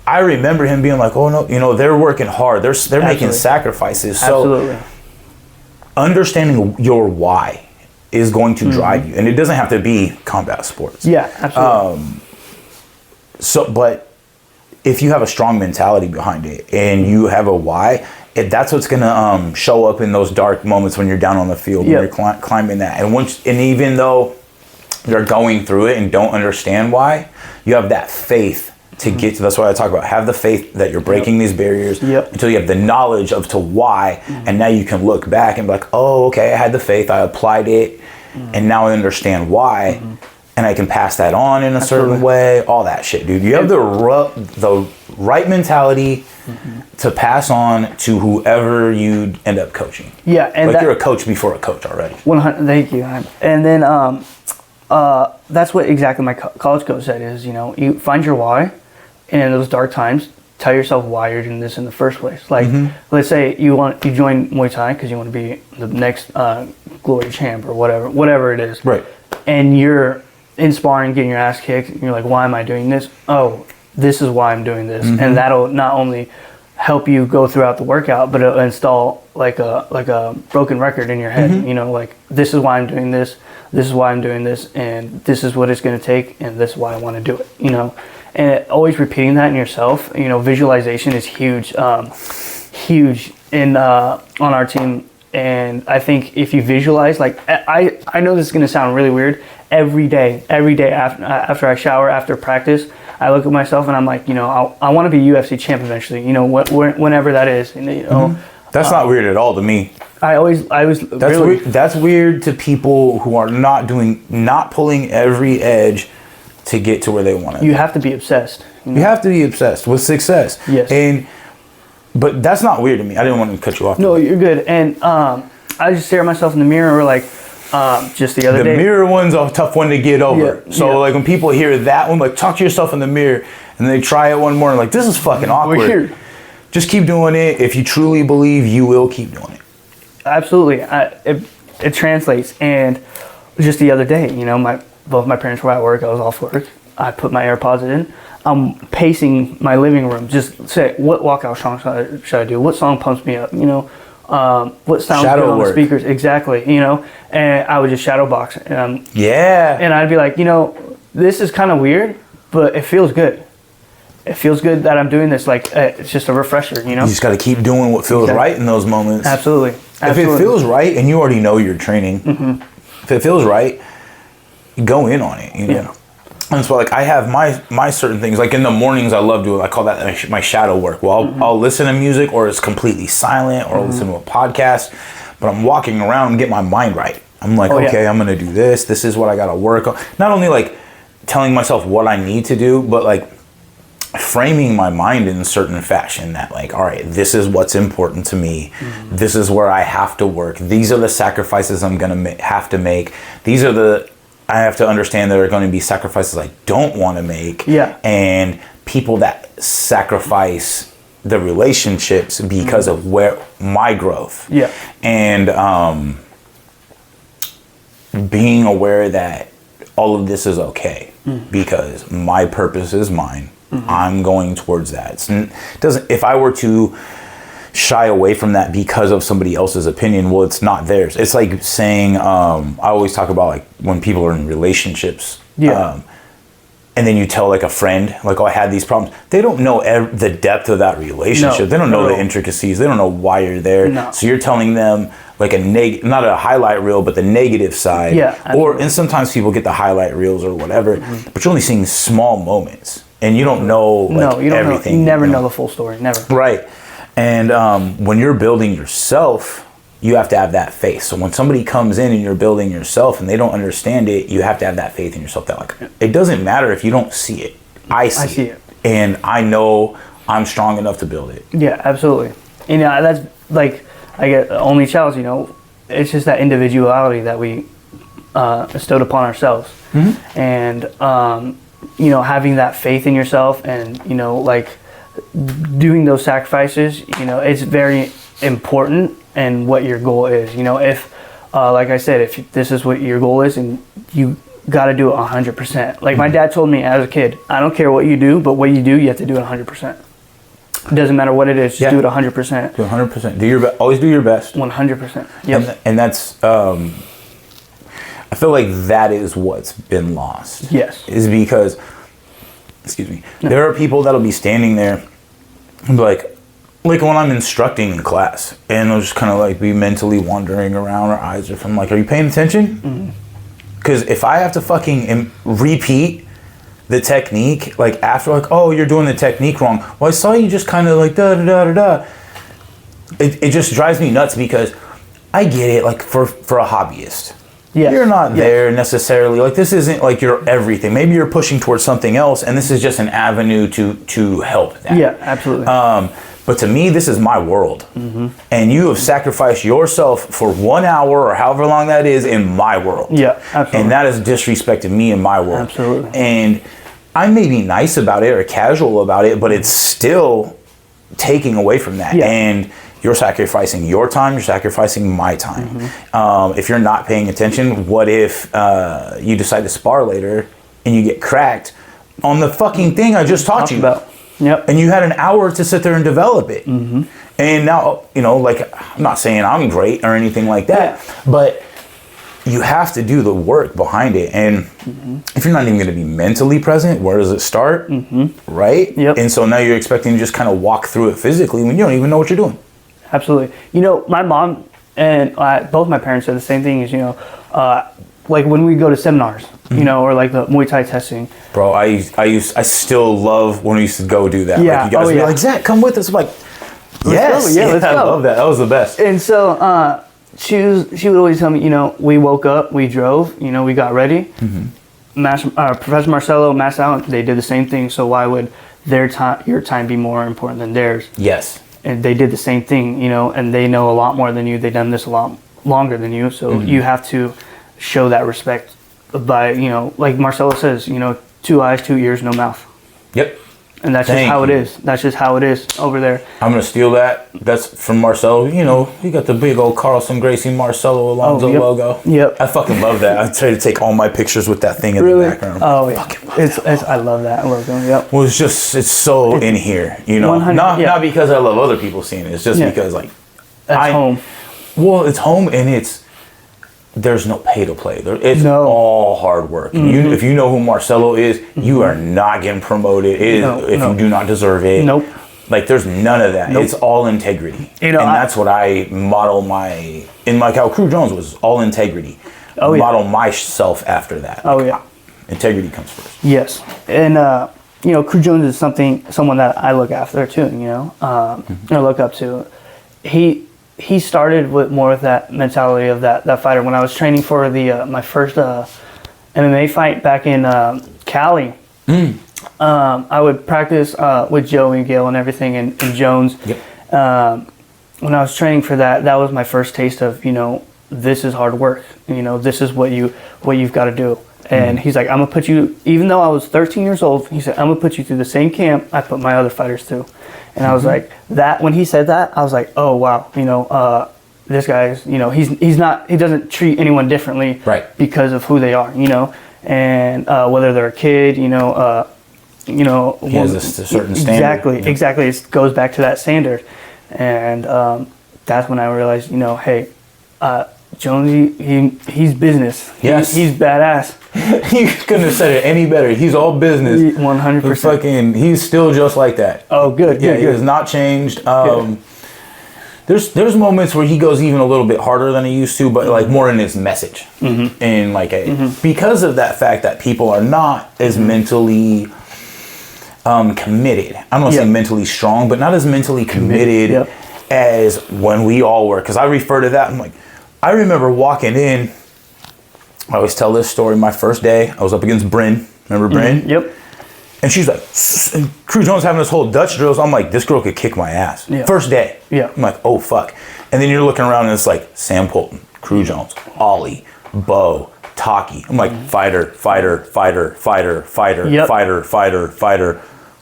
I remember him being like, "Oh no, they're working hard. They're making sacrifices." So, absolutely. Understanding your why is going to drive you, and it doesn't have to be combat sports. Yeah, absolutely. But if you have a strong mentality behind it and you have a why, that's what's gonna show up in those dark moments when you're down on the field, when you're climbing that. And even though you're going through it and don't understand why, you have that faith to get to. That's why I talk about, have the faith that you're breaking these barriers until you have the knowledge of to why, and now you can look back and be like, oh, okay, I had the faith, I applied it, and now I understand why. And I can pass that on in a certain way, all that shit, dude. You have the right mentality to pass on to whoever you end up coaching. Yeah, and you're a coach before a coach already. 100. Thank you. And then that's what exactly my college coach said is, you find your why, and in those dark times, tell yourself why you're doing this in the first place. Like, let's say you join Muay Thai because you want to be the next glory champ or whatever it is. Right. And you're in sparring, getting your ass kicked, and you're like, why am I doing this? Oh, this is why I'm doing this. And that'll not only help you go throughout the workout, but it'll install like a broken record in your head. You know, like, this is why I'm doing this. This is why I'm doing this, and this is what it's going to take, and this is why I want to do it. You know, and always repeating that in yourself. You know, visualization is huge, huge in on our team. And I think if you visualize, like, I know this is going to sound really weird. Every day after I shower, after practice, I look at myself and I'm like, you know, I want to be UFC champ eventually, you know, whenever that is. And, you know, that's not weird at all to me. I was that's really weird. That's weird to people who are not pulling every edge to get to where they want to. You have to be obsessed. You have to be obsessed with success. Yes. But that's not weird to me. I didn't want to cut you off. No, you're good. And I just stare at myself in the mirror, or like, just the other day. The mirror one's a tough one to get over. Yeah, so like when people hear that one, like, talk to yourself in the mirror, and they try it one more, and like, this is fucking awkward. Weird. Just keep doing it. If you truly believe, you will keep doing it. Absolutely. It translates. And just the other day, you know, both my parents were at work. I was off work. I put my AirPods in. I'm pacing my living room. Just say, what walkout song should I do? What song pumps me up? You know, what sounds good on the speakers? Exactly. You know, and I would just shadow box. Yeah. And I'd be like, you know, this is kind of weird, but it feels good. It feels good that I'm doing this. Like, it's just a refresher, you know? You just got to keep doing what feels right in those moments. Absolutely. If it feels right, and you already know you're training, if it feels right, go in on it, you know? Yeah. And so, like, I have my certain things. Like, in the mornings, I love doing, I call that my shadow work. Well, I'll listen to music, or it's completely silent, or I'll listen to a podcast, but I'm walking around and get my mind right. I'm like, okay, I'm going to do this. This is what I got to work on. Not only, like, telling myself what I need to do, but, like, framing my mind in a certain fashion that, like, all right, this is what's important to me. This is where I have to work. These are the sacrifices I'm going to have to make. These are I have to understand there are going to be sacrifices I don't want to make. Yeah. And people that sacrifice the relationships because of where my growth. Yeah. And being aware that all of this is okay because my purpose is mine. I'm going towards that. If I were to shy away from that because of somebody else's opinion, well, it's not theirs. It's like saying, I always talk about, like, when people are in relationships, and then you tell, like, a friend, like, oh, I had these problems. They don't know the depth of that relationship. No, they don't know the intricacies. They don't know why you're there. No. So you're telling them, like, not a highlight reel, but the negative side. Yeah, absolutely. And sometimes people get the highlight reels or whatever, but you're only seeing small moments. And you don't know, like, everything. You never know the full story. Never. Right. And when you're building yourself, you have to have that faith. So when somebody comes in and you're building yourself and they don't understand it, you have to have that faith in yourself that, like, it doesn't matter if you don't see it. I see it. And I know I'm strong enough to build it. Yeah, absolutely. You know, that's, like, I get only child, you know, it's just that individuality that we bestowed upon ourselves. And, you know, having that faith in yourself and, you know, like, doing those sacrifices, you know, it's very important and what your goal is. You know, if, like I said, if this is what your goal is, and you got to do it 100%. Like my dad told me as a kid, I don't care what you do, but what you do, you have to do it 100%. It doesn't matter what it is, just do it 100%. Do 100%. Always do your best. 100%. Yep. And that's, I feel like that is what's been lost. Yes. Is because, excuse me, there are people that'll be standing there and be like when I'm instructing in class, and they'll just kind of like be mentally wandering around, our eyes are from like, are you paying attention? Because if I have to fucking repeat the technique, like after, like, oh, you're doing the technique wrong. Well, I saw you just kind of like da da da da da. It just drives me nuts because I get it, like for a hobbyist. Yeah. You're not there necessarily. Like, this isn't like your everything. Maybe you're pushing towards something else, and this is just an avenue to help that. Yeah, absolutely. But to me, this is my world. And you have sacrificed yourself for 1 hour or however long that is in my world. Yeah, absolutely. And that has disrespected me in my world. Absolutely. And I may be nice about it or casual about it, but it's still taking away from that. Yeah. And you're sacrificing your time, you're sacrificing my time. If you're not paying attention, what if you decide to spar later and you get cracked on the fucking thing I just taught you about? Yep. And you had an hour to sit there and develop it. Mm-hmm. And now, like, I'm not saying I'm great or anything like that, but you have to do the work behind it. And if you're not even going to be mentally present, where does it start? Mm-hmm. Right? Yep. And so now you're expecting to just kind of walk through it physically when you don't even know what you're doing. Absolutely. My mom and both my parents said the same thing is, like when we go to seminars, or like the Muay Thai testing. Bro, I still love when we used to go do that. Yeah. Like you guys would be like, Zach, come with us. I'm like, yes. Let's go. I love that. That was the best. And so she would always tell me, we woke up, we drove, we got ready. Mm-hmm. Professor Marcelo, Master Allen, they did the same thing. So why would your time be more important than theirs? Yes. And they did the same thing, and they know a lot more than you. They've done this a lot longer than you. So you have to show that respect by, like Marcelo says, 2 eyes, 2 ears, no mouth. Yep. And that's just how it is. That's just how it is over there. I'm going to steal that. That's from Marcelo. You got the big old Carlson Gracie Marcelo Alonso logo. Yep. I fucking love that. I try to take all my pictures with that thing in the background. Oh, yeah. I love that logo. Yep. Well, it's so in here, Not because I love other people seeing it. It's just because, like, that's home. Well, it's home, and there's no pay to play. It's all hard work. Mm-hmm. If you know who Marcelo is, you are not getting promoted. You do not deserve it. Nope. Like, there's none of that. Nope. It's all integrity. And that's what I model how Crew Jones was, all integrity. Model myself after that. Oh, yeah. Integrity comes first. Yes. And, Crew Jones is someone that I look after too, I look up to. He started with more of that mentality of that fighter. When I was training for my first MMA fight back in Cali, I would practice with Joe and Gail and everything and Jones. Yep. When I was training for that was my first taste of, this is hard work. This is what you've got to do. And he's like, I'm going to put you, even though I was 13 years old, he said, I'm going to put you through the same camp I put my other fighters through. And I was like, when he said that, I was like, oh, wow, this guy's, he doesn't treat anyone differently because of who they are, and whether they're a kid, he has a certain standard. Exactly. It goes back to that standard. And that's when I realized, hey, Jones, he's business. Yes. He's badass. You couldn't have said it any better. He's all business. 100%. He's still just like that. Oh, good. Yeah, he has not changed. There's moments where he goes even a little bit harder than he used to, but like more in his message. Mm-hmm. And like because of that fact that people are not as mentally committed. I don't want to say mentally strong, but not as mentally committed as when we all were. Because I refer to that. I'm like, I remember walking in. I always tell this story. My first day, I was up against Bryn. Remember Bryn? Mm-hmm. Yep. And she's like, and Crew Jones having this whole Dutch drills. I'm like, this girl could kick my ass. Yeah. First day. Yeah. I'm like, oh, fuck. And then you're looking around and it's like Sam Colton, Crew Jones, Ollie, Bo, Taki. I'm like, fighter, yep. Fighter,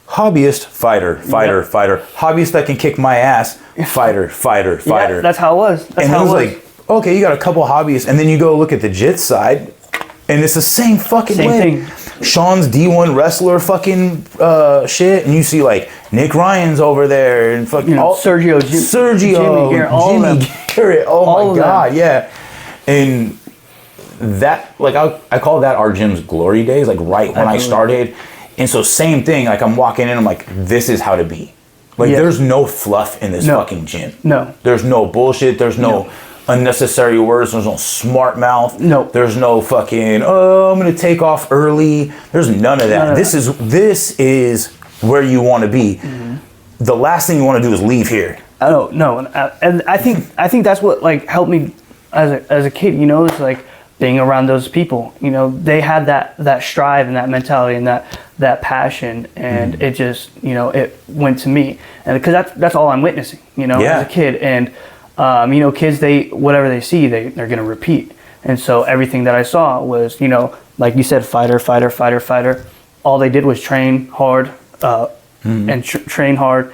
hobbyist, fighter, hobbyist that can kick my ass, fighter. Yeah, that's how it was. And I was like, okay, you got a couple hobbyists, and then you go look at the jits side, and it's the same fucking way. Sean's D1 wrestler fucking shit, and you see like Nick Ryan's over there, and fucking Sergio, Jimmy Garrett. Oh my god, yeah. And that, like, I call that our gym's glory days, like when I started. And so same thing, like I'm walking in, I'm like, this is how to be. Like there's no fluff in this fucking gym. No. There's no bullshit. There's no unnecessary words. There's no smart mouth. No. There's no fucking, I'm going to take off early. There's none of that. This is where you want to be. Mm-hmm. The last thing you want to do is leave here. No. And I think that's what like helped me as a kid, it's like being around those people, they had that strive and that mentality and that passion, and it just, it went to me, and because that's all I'm witnessing, as a kid, and kids, whatever they see, they're gonna repeat, and so everything that I saw was, like you said, fighter. All they did was train hard, and train hard.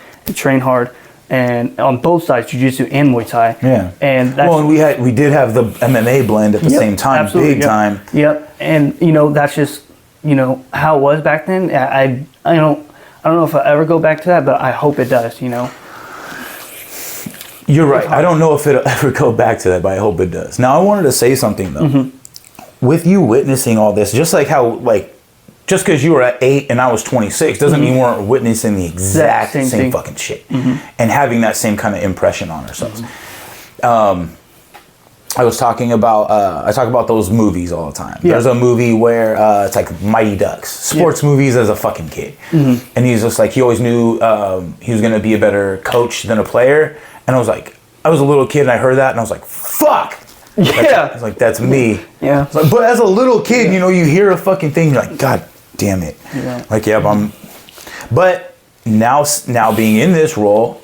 And on both sides, jiu-jitsu and Muay Thai. Yeah. And that's, and we did have the MMA blend at the same time, absolutely, big time. Yep. And that's just how it was back then. I I don't know if I'll ever go back to that, but I hope it does, you know. You're right. I don't know if it'll ever go back to that, but I hope it does. Now, I wanted to say something, though. With you witnessing all this, just like how, like, just because you were at 8 and I was 26 doesn't mean we weren't witnessing the exact same fucking shit and having that same kind of impression on ourselves. I was talking about, I talk about those movies all the time. Yeah. There's a movie where it's like Mighty Ducks, sports movies as a fucking kid. And he's just like, he always knew he was going to be a better coach than a player. And I was like, I was a little kid and I heard that and I was like, fuck. Yeah. I was like, that's me. Yeah. Like, but as a little kid, you know, you hear a fucking thing, you're like, God damn it. Yeah. Like, yeah, but now being in this role,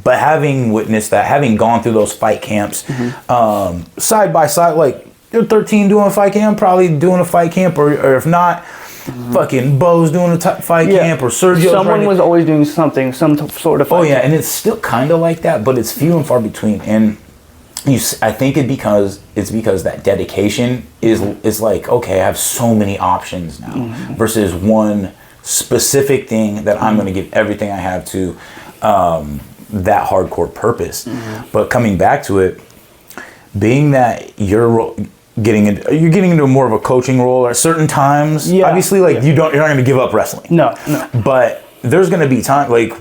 but having witnessed that, having gone through those fight camps, side by side, like, you're 13 doing a fight camp, probably doing a fight camp, or if not, fucking Bo's doing a fight camp, or Sergio. Someone was always doing something, some sort of fight camp. And it's still kind of like that, but it's few and far between. And I think it's because that dedication is like, okay, I have so many options now versus one specific thing that I'm going to give everything I have to, that hardcore purpose. But coming back to it, being that you're getting into more of a coaching role at certain times, obviously, like you're not going to give up wrestling. No. But there's going to be time, like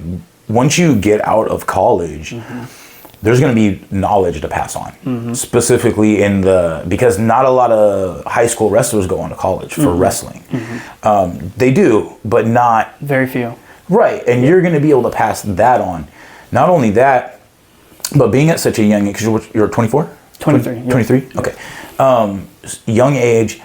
once you get out of college, there's going to be knowledge to pass on, specifically because not a lot of high school wrestlers go on to college for wrestling. They do, but not very few. Right, and you're going to be able to pass that on. Not only that, but being at such a young age, because you're 24? 23. 23? Okay. Young age,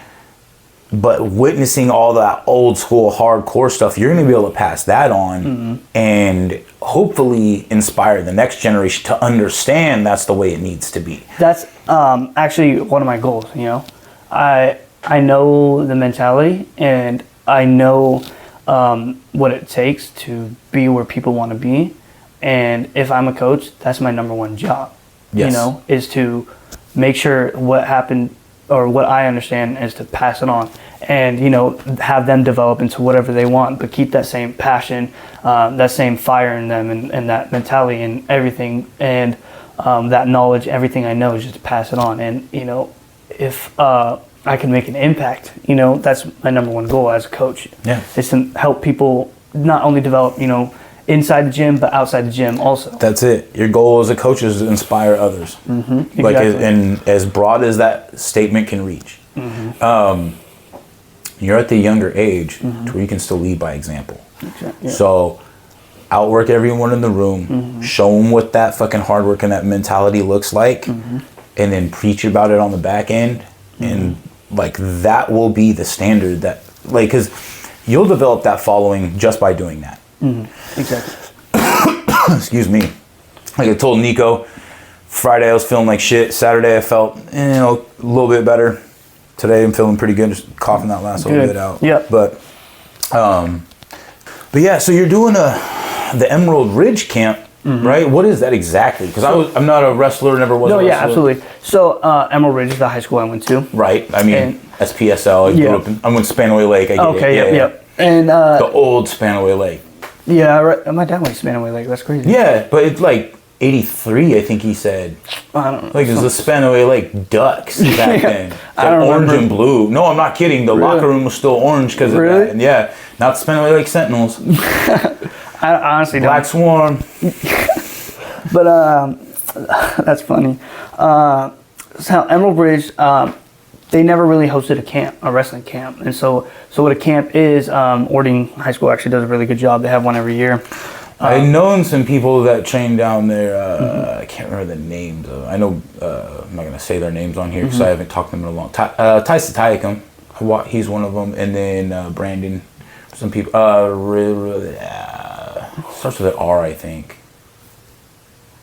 but witnessing all that old school hardcore stuff, you're going to be able to pass that on and hopefully inspire the next generation to understand that's the way it needs to be. That's actually one of my goals, you know. I know the mentality and I know what it takes to be where people want to be. And if I'm a coach, that's my number one job, you know, is to make sure what happened or what I understand is to pass it on and, you know, have them develop into whatever they want, but keep that same passion, that same fire in them and that mentality and everything. And that knowledge, everything I know is just to pass it on. And, you know, if I can make an impact, you know, that's my number one goal as a coach. Is to help people not only develop, you know, inside the gym, but outside the gym also. That's it. Your goal as a coach is to inspire others. Exactly. Like, and as broad as that statement can reach. You're at the younger age to where you can still lead by example. Exactly. So outwork everyone in the room, show them what that fucking hard work and that mentality looks like, and then preach about it on the back end. And like, that will be the standard that, like, because you'll develop that following just by doing that. Exactly. Excuse me. Like I told Nico, Friday I was feeling like shit. Saturday I felt a little bit better. Today I'm feeling pretty good. Just coughing that last little bit out. Yep. But yeah. So you're doing the Emerald Ridge camp, right? What is that exactly? Because I'm not a wrestler. Never was. No, a wrestler. yeah, absolutely. So Emerald Ridge is the high school I went to. Right. I mean, SPSL. I went Spanaway Lake. I get it. Yep. And the old Spanaway Lake. Yeah, my dad went to Spanaway Lake. That's crazy. Yeah, but it's like 83, I think he said. I don't know. Like, it was the Spanaway Lake Ducks back then. I don't orange remember. and blue. No, I'm not kidding. The locker room was still orange because of that. And yeah, not Spanaway Lake Sentinels. I honestly don't. Black Swarm. But that's funny. So Emerald Bridge, they never really hosted a wrestling camp. And so what a camp is, Ording High School actually does a really good job. They have one every year. I've known some people that train down there. I can't remember the names. I know, I'm not going to say their names on here because I haven't talked to them in a long time. Tyson Tyakum, he's one of them. And then Brandon, some people. Starts with an R, I think.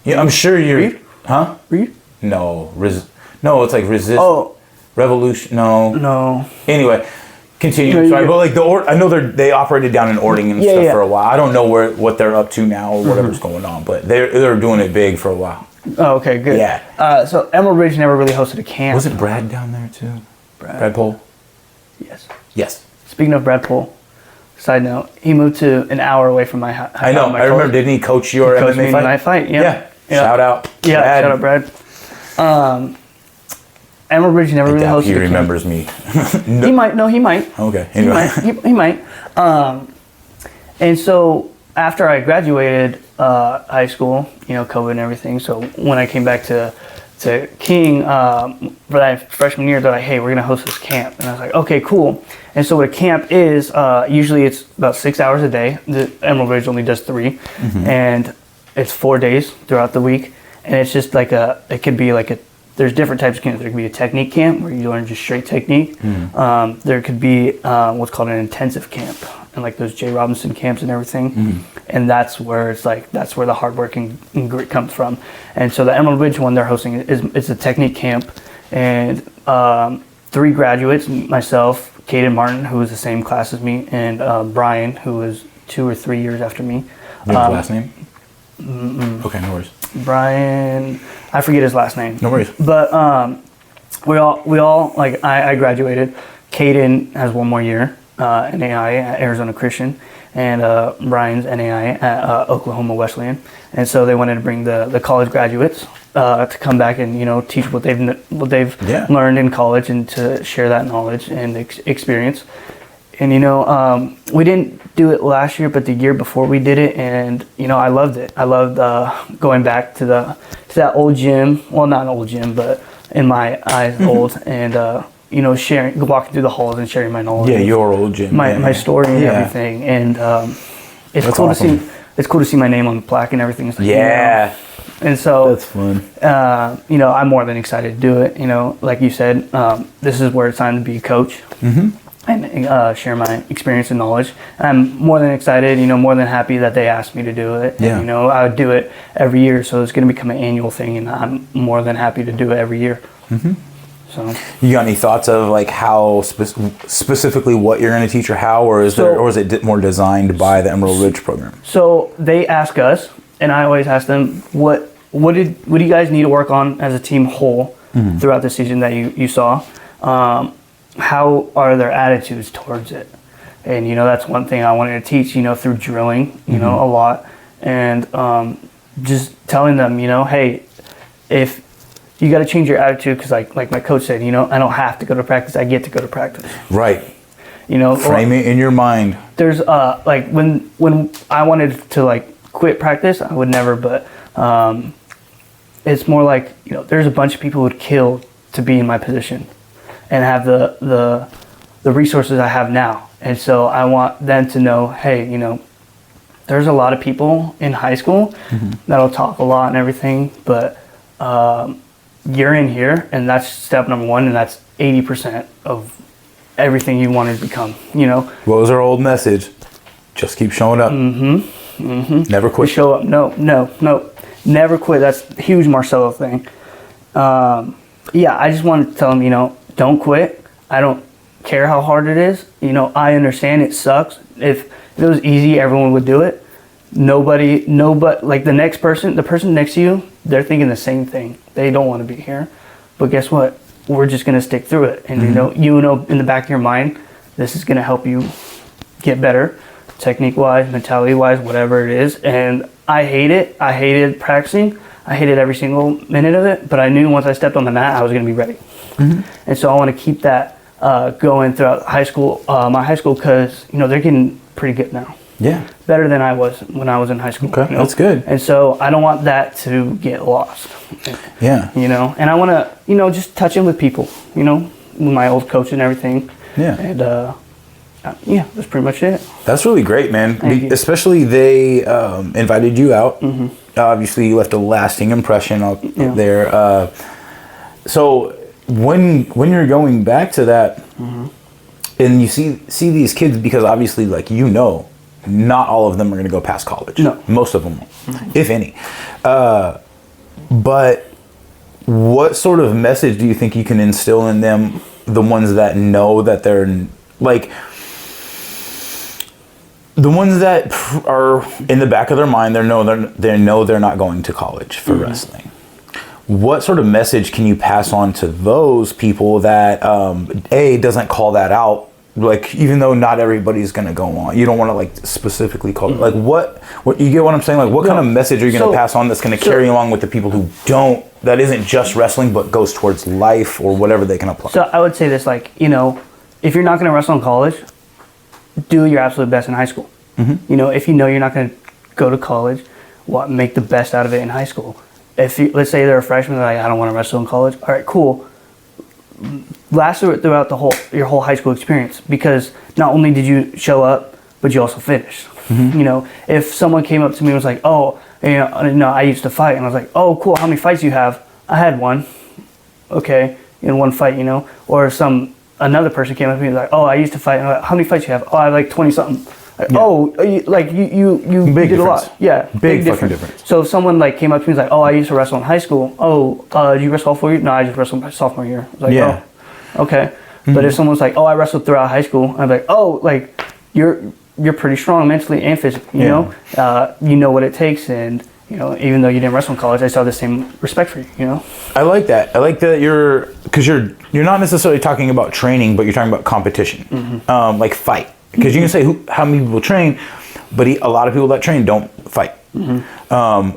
Yeah, I'm sure you're... Reed? Huh? Reed? No. No, it's like Resist... Oh. Revolution... No. Anyway, continue. No, sorry, but like I know they operated down in Ording and stuff for a while. I don't know what they're up to now or whatever's going on, but they're doing it big for a while. Oh, okay, good. Yeah. So Emerald Ridge never really hosted a camp. Wasn't Brad down there too? Brad Pole? Yes. Yes. Speaking of Brad Pole, Side note, he moved to an hour away from my house. I know. I remember. Didn't he coach your Coached me MMA in fight? my fight. Yeah. Shout out. Yeah. Brad. Shout out, Brad. Emerald Bridge never really hosted. He remembers me. No. He might. No, he might. Okay. Anyway. He might. And so after I graduated high school, COVID and everything. So when I came back to King for that freshman year, they're like, hey, we're going to host this camp. And I was like, okay, cool. And so what a camp is, usually it's about 6 hours a day. The Emerald Ridge only does 3. And it's 4 days throughout the week. And it's just like it could be like there's different types of camps. There could be a technique camp where you learn just straight technique. There could be what's called an intensive camp, and like those J. Robinson camps and everything. And that's where that's where the hard work and grit comes from. And so the Emerald Ridge one they're hosting it's a technique camp, and 3 graduates, myself, Caden Martin, who was the same class as me, and Brian, who was 2 or 3 years after me. You have his last name? Okay, no worries. Brian, I forget his last name. No worries. But we all like I graduated. Caden has 1 more year, NAI at Arizona Christian, and Brian's NAI at Oklahoma Wesleyan. And so they wanted to bring the college graduates to come back and teach what they've learned in college and to share that knowledge and experience. And we didn't do it last year, but the year before we did it, and I loved it. I loved going back to that old gym. Well, not an old gym, but in my eyes, old, and sharing, walking through the halls and sharing my knowledge. Yeah, your old gym. My story and everything, and it's That's cool awesome. to see. It's cool to see my name on the plaque and everything. It's like, and so that's fun. I'm more than excited to do it. Like you said, this is where it's time to be a coach. And share my experience and knowledge. And I'm more than excited, more than happy that they asked me to do it. Yeah. And, I would do it every year, so it's going to become an annual thing, and I'm more than happy to do it every year. So, you got any thoughts of like how specifically what you're going to teach, or how, or is it more designed by the Emerald Ridge program? So they ask us, and I always ask them, what do you guys need to work on as a team whole throughout the season that you saw? How are their attitudes towards it? And that's one thing I wanted to teach through drilling a lot, and just telling them hey, if you got to change your attitude, because like my coach said, I don't have to go to practice, I get to go to practice. Right. Frame it in your mind. There's like when I wanted to quit practice, I would never, but it's more like there's a bunch of people who would kill to be in my position and have the resources I have now. And so I want them to know, hey, there's a lot of people in high school that'll talk a lot and everything, but you're in here, and that's step number 1, and that's 80% of everything you want to become, What was our old message? Just keep showing up. Never quit. Show up. No. Never quit. That's a huge Marcelo thing. I just wanted to tell them, don't quit. I don't care how hard it is. I understand it sucks. If it was easy, everyone would do it. Nobody, like the person next to you, they're thinking the same thing. They don't want to be here. But guess what? We're just going to stick through it. And in the back of your mind, this is going to help you get better, technique-wise, mentality-wise, whatever it is. And I hate it. I hated practicing. I hated every single minute of it. But I knew once I stepped on the mat, I was going to be ready. And so I want to keep that going throughout high school, my high school, because they're getting pretty good now. Yeah, better than I was when I was in high school. Okay, that's good. And so I don't want that to get lost. Yeah, and I want to just touch in with people. With my old coach and everything. Yeah, and that's pretty much it. That's really great, man. Especially they invited you out. Obviously, you left a lasting impression out there. So when you're going back to that, and you see these kids, because obviously, not all of them are going to go past college. No, most of them won't, if any. But what sort of message do you think you can instill in them? The ones that know that they're the ones that are in the back of their mind, they know they're not going to college for wrestling. What sort of message can you pass on to those people that A, doesn't call that out like, even though not everybody's gonna go on, you don't want to like specifically call it, like what you get what I'm saying? Like, what kind of message are you gonna pass on that's gonna carry along with the people who don't, that isn't just wrestling but goes towards life or whatever they can apply? So I would say this, like, you know, if you're not gonna wrestle in college, do your absolute best in high school. You know, if you know you're not gonna go to college, make the best out of it in high school. If you, let's say they're a freshman, they're like, I don't want to wrestle in college. All right, cool. Last throughout your whole high school experience, because not only did you show up, but you also finished. You know, if someone came up to me and was like, oh, you know, no, I used to fight, and I was like, oh, cool, how many fights do you have? I had one. Okay, in one fight, you know. Or another person came up to me and was like, oh, I used to fight, and I'm like, how many fights do you have? Oh, I have like 20 something. Like, oh, like you big did difference. a lot. Yeah, big difference. So if someone like came up to me and was like, oh, I used to wrestle in high school. Oh, do you wrestle all 4 years? No, I just wrestled my sophomore year. I was like, oh, okay. But if someone's like, oh, I wrestled throughout high school, I'm like, oh, like you're pretty strong mentally and physically. You know, you know what it takes, and you know, even though you didn't wrestle in college, I still have the same respect for you. You know. I like that. I like that because you're not necessarily talking about training, but you're talking about competition, like fight. Because you can say how many people train, but a lot of people that train don't fight. And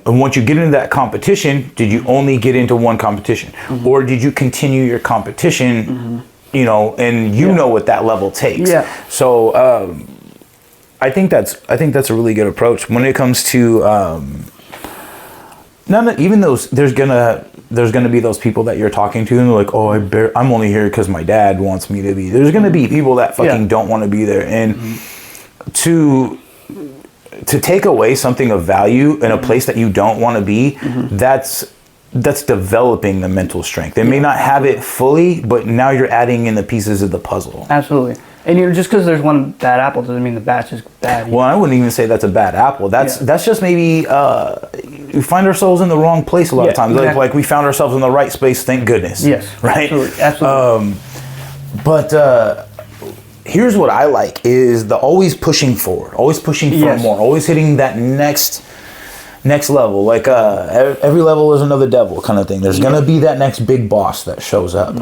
once you get into that competition, did you only get into one competition, or did you continue your competition? You know, and you know what that level takes. Yeah. So I think that's a really good approach when it comes to even those. There's gonna be those people that you're talking to and they're like, oh, I'm only here because my dad wants me to be. There's gonna be people that fucking don't want to be there, and to take away something of value in a place that you don't want to be, that's developing the mental strength. They may not have it fully, but now you're adding in the pieces of the puzzle. Absolutely. And just because there's one bad apple doesn't mean the batch is bad. Well, I wouldn't even say that's a bad apple. That's just maybe we find ourselves in the wrong place a lot of times. Exactly. Like we found ourselves in the right space, thank goodness. Yes. Right? Absolutely. But here's what I like is the always pushing forward, always pushing for more, always hitting that next level. Like every level is another devil kind of thing. There's gonna be that next big boss that shows up,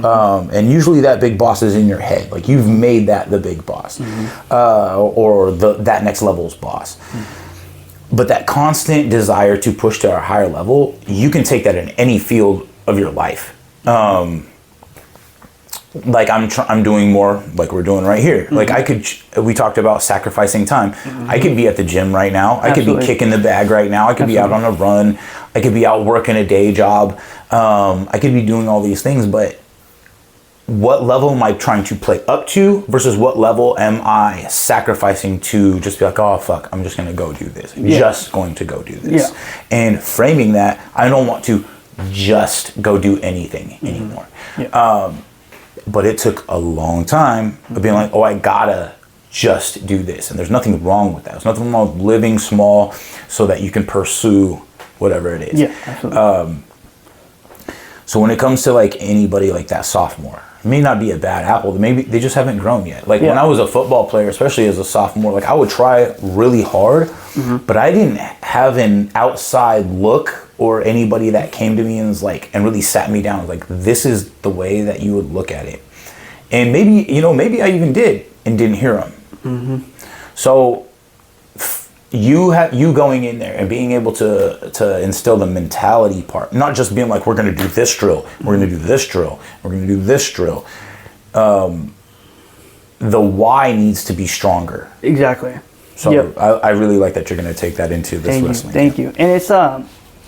and usually that big boss is in your head. Like you've made that the big boss, or that next level's boss. But that constant desire to push to a higher level, you can take that in any field of your life. Like I'm doing more like we're doing right here. Like we talked about sacrificing time. I could be at the gym right now. I could be kicking the bag right now. I could be out on a run. I could be out working a day job. I could be doing all these things, but what level am I trying to play up to versus what level am I sacrificing to just be like, oh fuck, I'm just gonna go do this. Just going to go do this. And framing that, I don't want to just go do anything anymore. But it took a long time of being like, oh, I gotta just do this. And there's nothing wrong with that. There's nothing wrong with living small so that you can pursue whatever it is. Yeah, absolutely. So when it comes to like anybody like that sophomore, it may not be a bad apple. Maybe they just haven't grown yet. Like when I was a football player, especially as a sophomore, like I would try really hard, but I didn't have an outside look or anybody that came to me and was like, and really sat me down, like, this is the way that you would look at it. And maybe I even did and didn't hear them. So you going in there and being able to instill the mentality part, not just being like, we're going to do this drill, we're going to do this drill, we're going to do this drill. The why needs to be stronger. Exactly. So I really like that you're going to take that into this wrestling. Thank you. And it's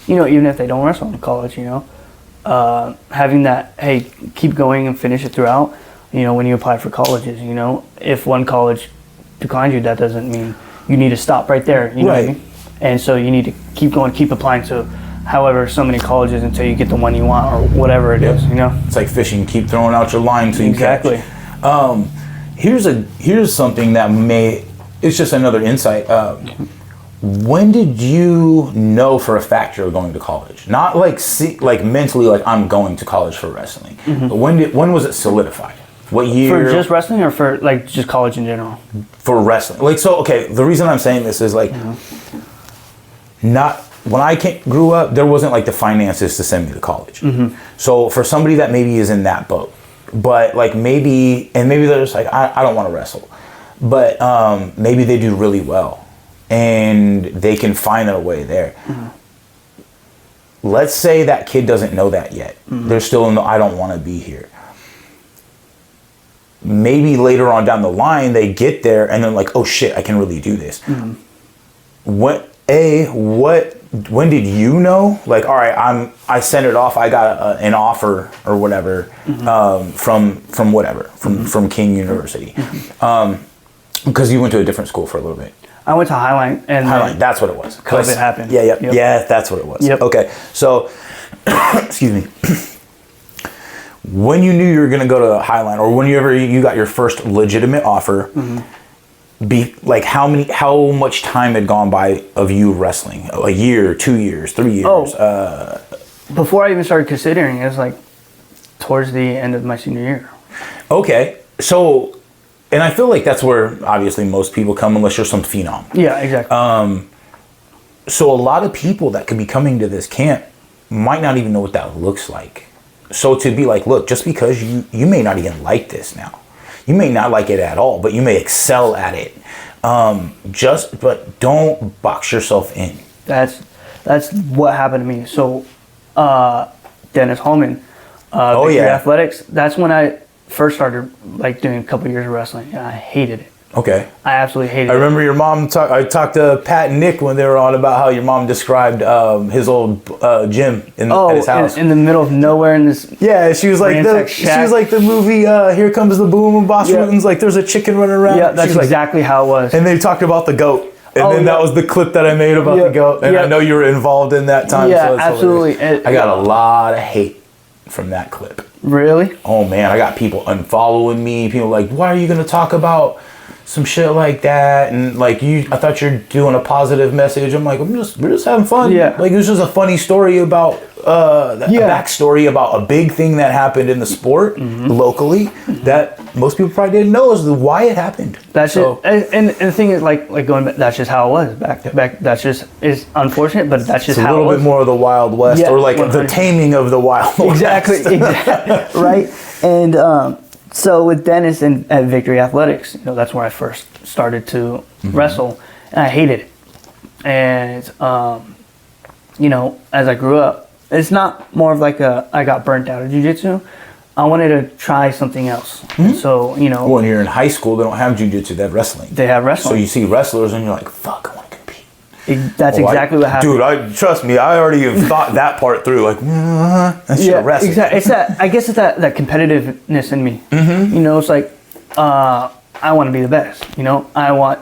you know, even if they don't wrestle in college, you know, having that, hey, keep going and finish it throughout. You know, when you apply for colleges, you know, if one college declines you, that doesn't mean you need to stop right there. You know what I mean? And so you need to keep going, keep applying to however so many colleges until you get the one you want or whatever it is, you know? It's like fishing, keep throwing out your line until you catch. Here's something that it's just another insight. When did you know for a fact you were going to college? Not like mentally, like I'm going to college for wrestling. But when was it solidified? What year? For just wrestling or for like just college in general? For wrestling. Like, so, okay, the reason I'm saying this is like, not, when I grew up, there wasn't like the finances to send me to college. So for somebody that maybe is in that boat, but like maybe they're just like, I don't want to wrestle, but maybe they do really well and they can find their way there. Let's say that kid doesn't know that yet. They're still in the I don't want to be here. Maybe later on down the line they get there and they're like, oh shit, I can really do this. When did you know? Like, all right, I sent it off. I got an offer or whatever from King University, because you went to a different school for a little bit. I went to Highline, and Highline, that's what it was. COVID happened. Yeah, that's what it was. Yep. Okay, so excuse me. When you knew you were going to go to Highline, or whenever you got your first legitimate offer, how much time had gone by of you wrestling? A year, 2 years, 3 years? Before I even started considering, it was like towards the end of my senior year. Okay, so, and I feel like that's where obviously most people come, unless you're some phenom. Yeah, exactly. So a lot of people that could be coming to this camp might not even know what that looks like. So to be like, look, just because you may not even like this now, you may not like it at all, but you may excel at it. But don't box yourself in. That's what happened to me. So Dennis Holman, athletics. That's when I first started like doing a couple years of wrestling, and I hated it. Okay. I absolutely hated it. I remember your mom I talked to Pat and Nick when they were on about how your mom described his old gym at his house. In the middle of nowhere in this. Yeah, she was like the movie Here Comes the Boom and Boss Rutan's like there's a chicken running around. Yeah, that's exactly how it was. And they talked about the goat. And that was the clip that I made about the goat. And I know you were involved in that time. Yeah, so it's absolutely. I got a lot of hate from that clip. Really? Oh man, I got people unfollowing me. People like, why are you going to talk about some shit like that? And like I thought you're doing a positive message. I'm like, we're just having fun. Yeah. Like it was just a funny story about a backstory about a big thing that happened in the sport locally that most people probably didn't know is why it happened. That's it. And the thing is, like going back, that's just how it was back. That's just is unfortunate, but that's just how it was. It's a little bit more of the Wild West, or like 100%. The taming of the Wild West. Exactly. Right. And so with Dennis and at Victory Athletics, that's where I first started to wrestle, and I hated it. And as I grew up, it's not more of like I got burnt out of jiu-jitsu. I wanted to try something else. And so, when you're in high school, they don't have jiu-jitsu, they have wrestling. They have wrestling. So you see wrestlers and you're like, fuck, I want to compete. That's exactly what happened. Dude, trust me, I already have thought that part through. Like, I should wrestle. Exactly. It's that. I guess it's that competitiveness in me. It's like I want to be the best. I want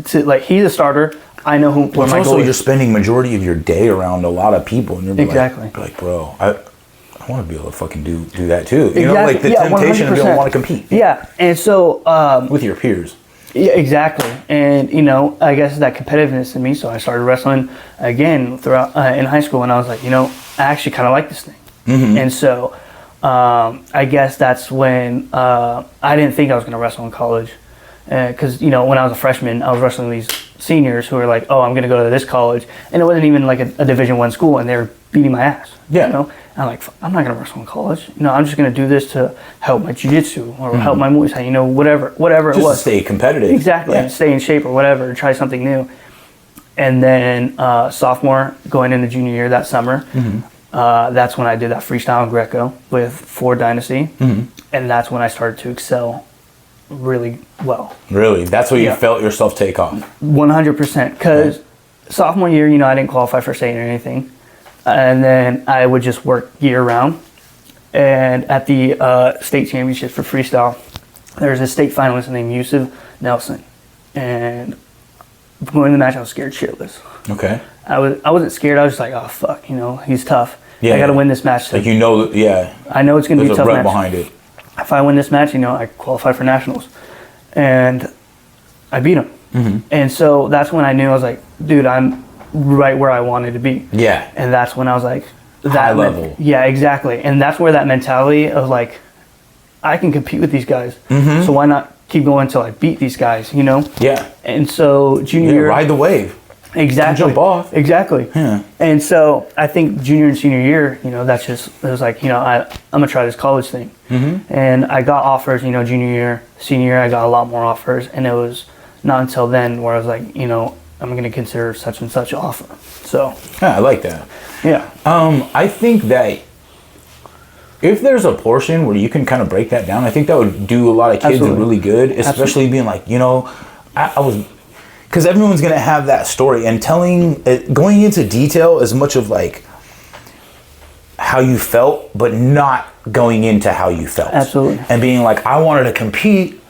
to, like, he's a starter. I know what my goal is. You're spending majority of your day around a lot of people, and you're like, bro, I want to be able to fucking do that too. Like the temptation 100%. Of people want to compete. Yeah, and so with your peers. Yeah, exactly. And I guess that competitiveness in me. So I started wrestling again throughout in high school, and I was like, I actually kind of like this thing. And so I guess that's when I didn't think I was going to wrestle in college, because when I was a freshman, I was wrestling these seniors who were like, oh, I'm going to go to this college, and it wasn't even like a Division I school, and they were beating my ass. And I'm like, I'm not going to wrestle in college. I'm just going to do this to help my jiu-jitsu or help my Muay Thai, whatever it was. Just to stay competitive. Exactly, and stay in shape or whatever, try something new. And then sophomore, going into junior year that summer, that's when I did that freestyle Greco with Ford Dynasty, and that's when I started to excel really well. Really? That's when you felt yourself take off? 100%, because sophomore year, I didn't qualify for state or anything. And then I would just work year round. And at the state championship for freestyle, there was a state finalist named Yusuf Nelson. And going to the match, I was scared shitless. Okay. I wasn't scared. I was just like, oh, fuck, he's tough. I got to win this match. Like, I know it's going to be a tough match. There's a rep behind it. If I win this match, I qualify for nationals. And I beat him. And so that's when I knew, I was like, dude, I'm right where I wanted to be. Yeah. And that's when I was like, high level. Yeah, exactly. And that's where that mentality of like, I can compete with these guys. So why not keep going until I beat these guys, Yeah. And so junior year, ride the wave. Exactly. Jump off. Exactly. Yeah. And so I think junior and senior year, that's just, it was like, I'm going to try this college thing. Mm-hmm. And I got offers, junior year, senior year, I got a lot more offers. And it was not until then where I was like, I'm going to consider such and such offer. So. Yeah, I like that. Yeah. I think that if there's a portion where you can kind of break that down, I think that would do a lot of kids really good, especially being like, I was, because everyone's going to have that story, and going into detail as much of like how you felt, but not going into how you felt. Absolutely. And being like, I wanted to compete,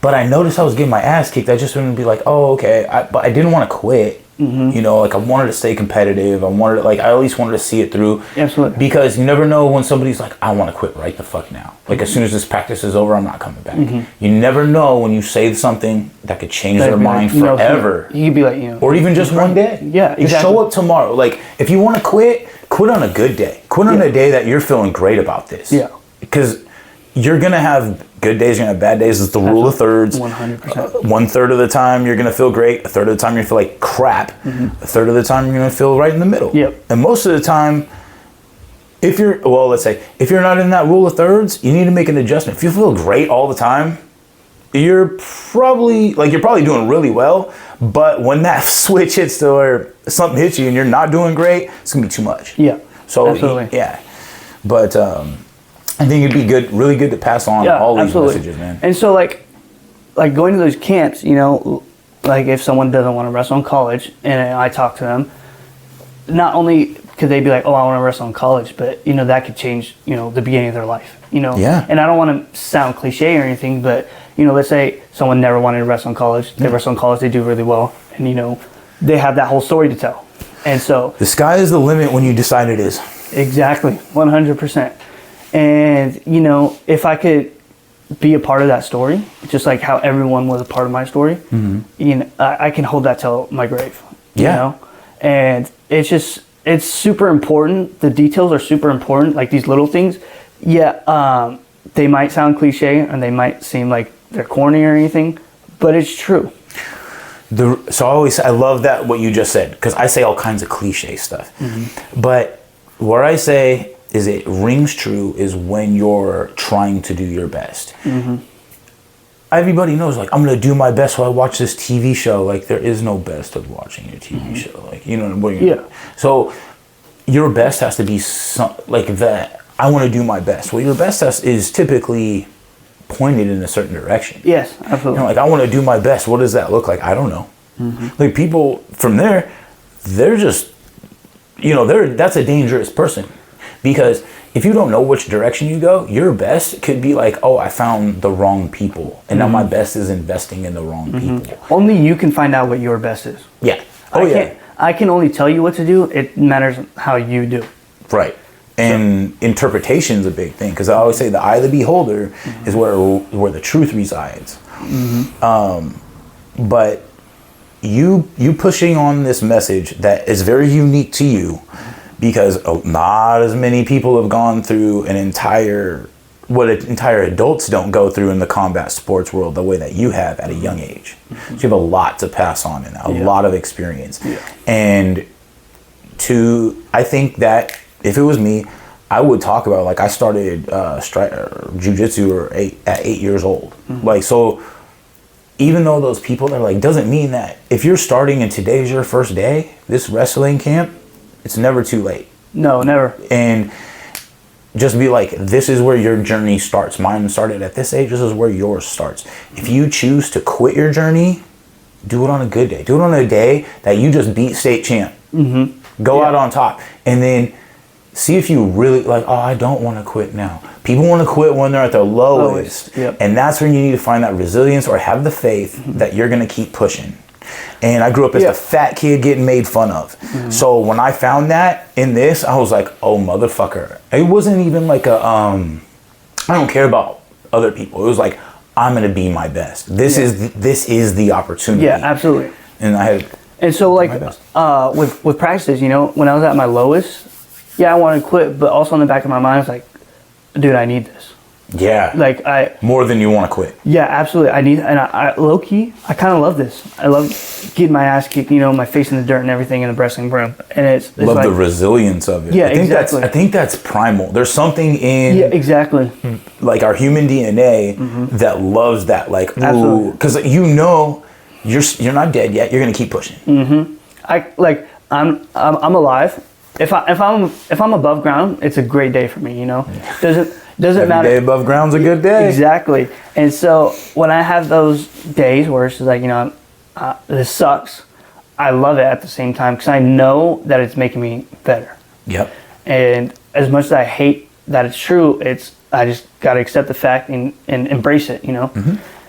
but I noticed I was getting my ass kicked. I just wouldn't be like, oh, okay. But I didn't want to quit. Mm-hmm. I wanted to stay competitive. I at least wanted to see it through. Absolutely. Because you never know when somebody's like, I want to quit right the fuck now. Like, as soon as this practice is over, I'm not coming back. Mm-hmm. You never know when you say something that could change their mind forever. You could be like, or even just one day. Yeah, exactly. Just show up tomorrow. Like, if you want to quit on a good day. Quit on a day that you're feeling great about this. Yeah. Because you're going to have good days, you're going to have bad days. It's the rule of thirds. 100%. 1/3 of the time, you're going to feel great. 1/3 of the time, you're going to feel like crap. Mm-hmm. 1/3 of the time, you're going to feel right in the middle. Yep. And most of the time, let's say, if you're not in that rule of thirds, you need to make an adjustment. If you feel great all the time, you're probably doing really well. But when that switch hits to where something hits you and you're not doing great, it's going to be too much. Yeah. So, absolutely. Yeah. But, I think it'd be really good to pass on all these messages, man. And so, like going to those camps, like if someone doesn't want to wrestle in college, and I talk to them, not only could they be like, oh, I want to wrestle in college, but that could change, the beginning of their life, Yeah. And I don't want to sound cliche or anything, but let's say someone never wanted to wrestle in college, they wrestle in college, they do really well, and they have that whole story to tell, and so the sky is the limit when you decide it is. Exactly, 100%. And, if I could be a part of that story, just like how everyone was a part of my story, mm-hmm. I can hold that till my grave, And it's super important. The details are super important, like these little things. Yeah, they might sound cliche and they might seem like they're corny or anything, but it's true. I love that, what you just said, because I say all kinds of cliche stuff. Mm-hmm. But where I say is it rings true is when you're trying to do your best. Mm-hmm. Everybody knows, like, I'm going to do my best while I watch this TV show. Like, there is no best of watching a TV mm-hmm. show. Like, what yeah. So your best has to be like that. I want to do my best. Well, your best is typically pointed in a certain direction. Yes, absolutely. Like, I want to do my best. What does that look like? I don't know. Mm-hmm. Like, people from there, they're just, that's a dangerous person. Because if you don't know which direction you go, your best could be like, oh, I found the wrong people. And now my best is investing in the wrong mm-hmm. people. Only you can find out what your best is. Yeah. I can only tell you what to do. It matters how you do. Right. And interpretation is a big thing. Because I always say the eye of the beholder mm-hmm. is where the truth resides. Mm-hmm. But you pushing on this message that is very unique to you, because not as many people have gone through what entire adults don't go through in the combat sports world the way that you have at a young age. Mm-hmm. So you have a lot to pass on and a lot of experience. Yeah. And I think that if it was me, I would talk about, like, I started jiu-jitsu at 8 years old. Mm-hmm. Like, so even though those people are like, doesn't mean that if you're starting and today's your first day, this wrestling camp, it's never too late. No, never. And just be like, this is where your journey starts. Mine started at this age. This is where yours starts. If you choose to quit your journey, do it on a good day. Do it on a day that you just beat state champ. Mm-hmm. Go out on top. And then see if you really, like, oh, I don't want to quit now. People want to quit when they're at their lowest. Yep. And that's when you need to find that resilience or have the faith mm-hmm. that you're going to keep pushing. And I grew up as the fat kid getting made fun of. Mm-hmm. So when I found that in this, I was like, oh, motherfucker. It wasn't even like I don't care about other people. It was like, I'm going to be my best. This is the opportunity. Yeah, absolutely. And so like with practices, when I was at my lowest, I wanted to quit, but also in the back of my mind, I was like, dude, I need this. Yeah. Like more than you want to quit. Yeah, absolutely. I low key, I kind of love this. I love getting my ass kicked, my face in the dirt and everything in the wrestling room. And it's love like, the resilience of it. Yeah, exactly. I think that's primal. There's something in exactly, like our human DNA that loves that. Like, ooh, because you're not dead yet. You're gonna keep pushing. I'm alive. If I'm above ground, it's a great day for me. Doesn't Every matter. day above ground's a good day. Exactly. And so when I have those days where it's just like, this sucks, I love it at the same time because I know that it's making me better. Yep. And as much as I hate that it's true, I just got to accept the fact and embrace it,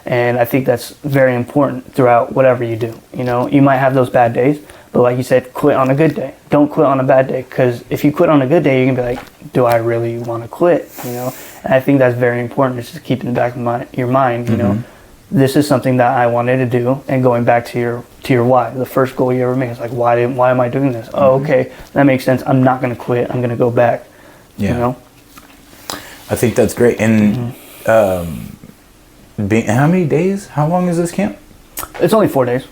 And I think that's very important throughout whatever you do. You might have those bad days, but like you said, quit on a good day. Don't quit on a bad day, because if you quit on a good day, you're going to be like, do I really want to quit? And I think that's very important. It's just keeping in the back of your mind, this is something that I wanted to do. And going back to your why, the first goal you ever made is like, why am I doing this? Oh, okay, that makes sense. I'm not going to quit. I'm going to go back. Yeah. I think that's great. And how many days? How long is this camp? It's only 4 days.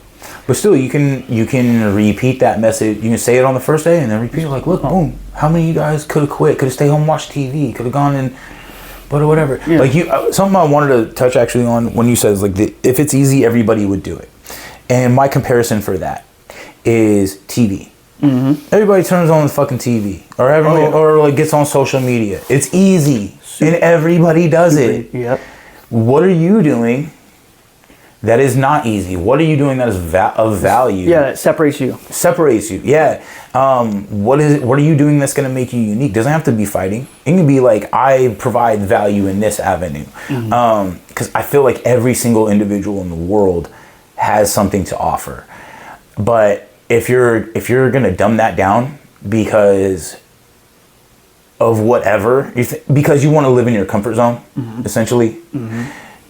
But still, you can repeat that message. You can say it on the first day and then repeat it. Like, look, boom. How many of you guys could have quit? Could have stayed home, watched TV? Could have gone and, but whatever. Yeah. Like something I wanted to touch actually on when you said is like, if it's easy, everybody would do it. And my comparison for that is TV. Everybody turns on the fucking TV, or like gets on social media. It's easy, and everybody does it. Yep. What are you doing that is not easy? What are you doing that is of value? Yeah, that separates you. Yeah. What are you doing that's going to make you unique? Doesn't have to be fighting. It can be like, I provide value in this avenue. Because I feel like every single individual in the world has something to offer. But if you're going to dumb that down because of whatever, because you want to live in your comfort zone, essentially,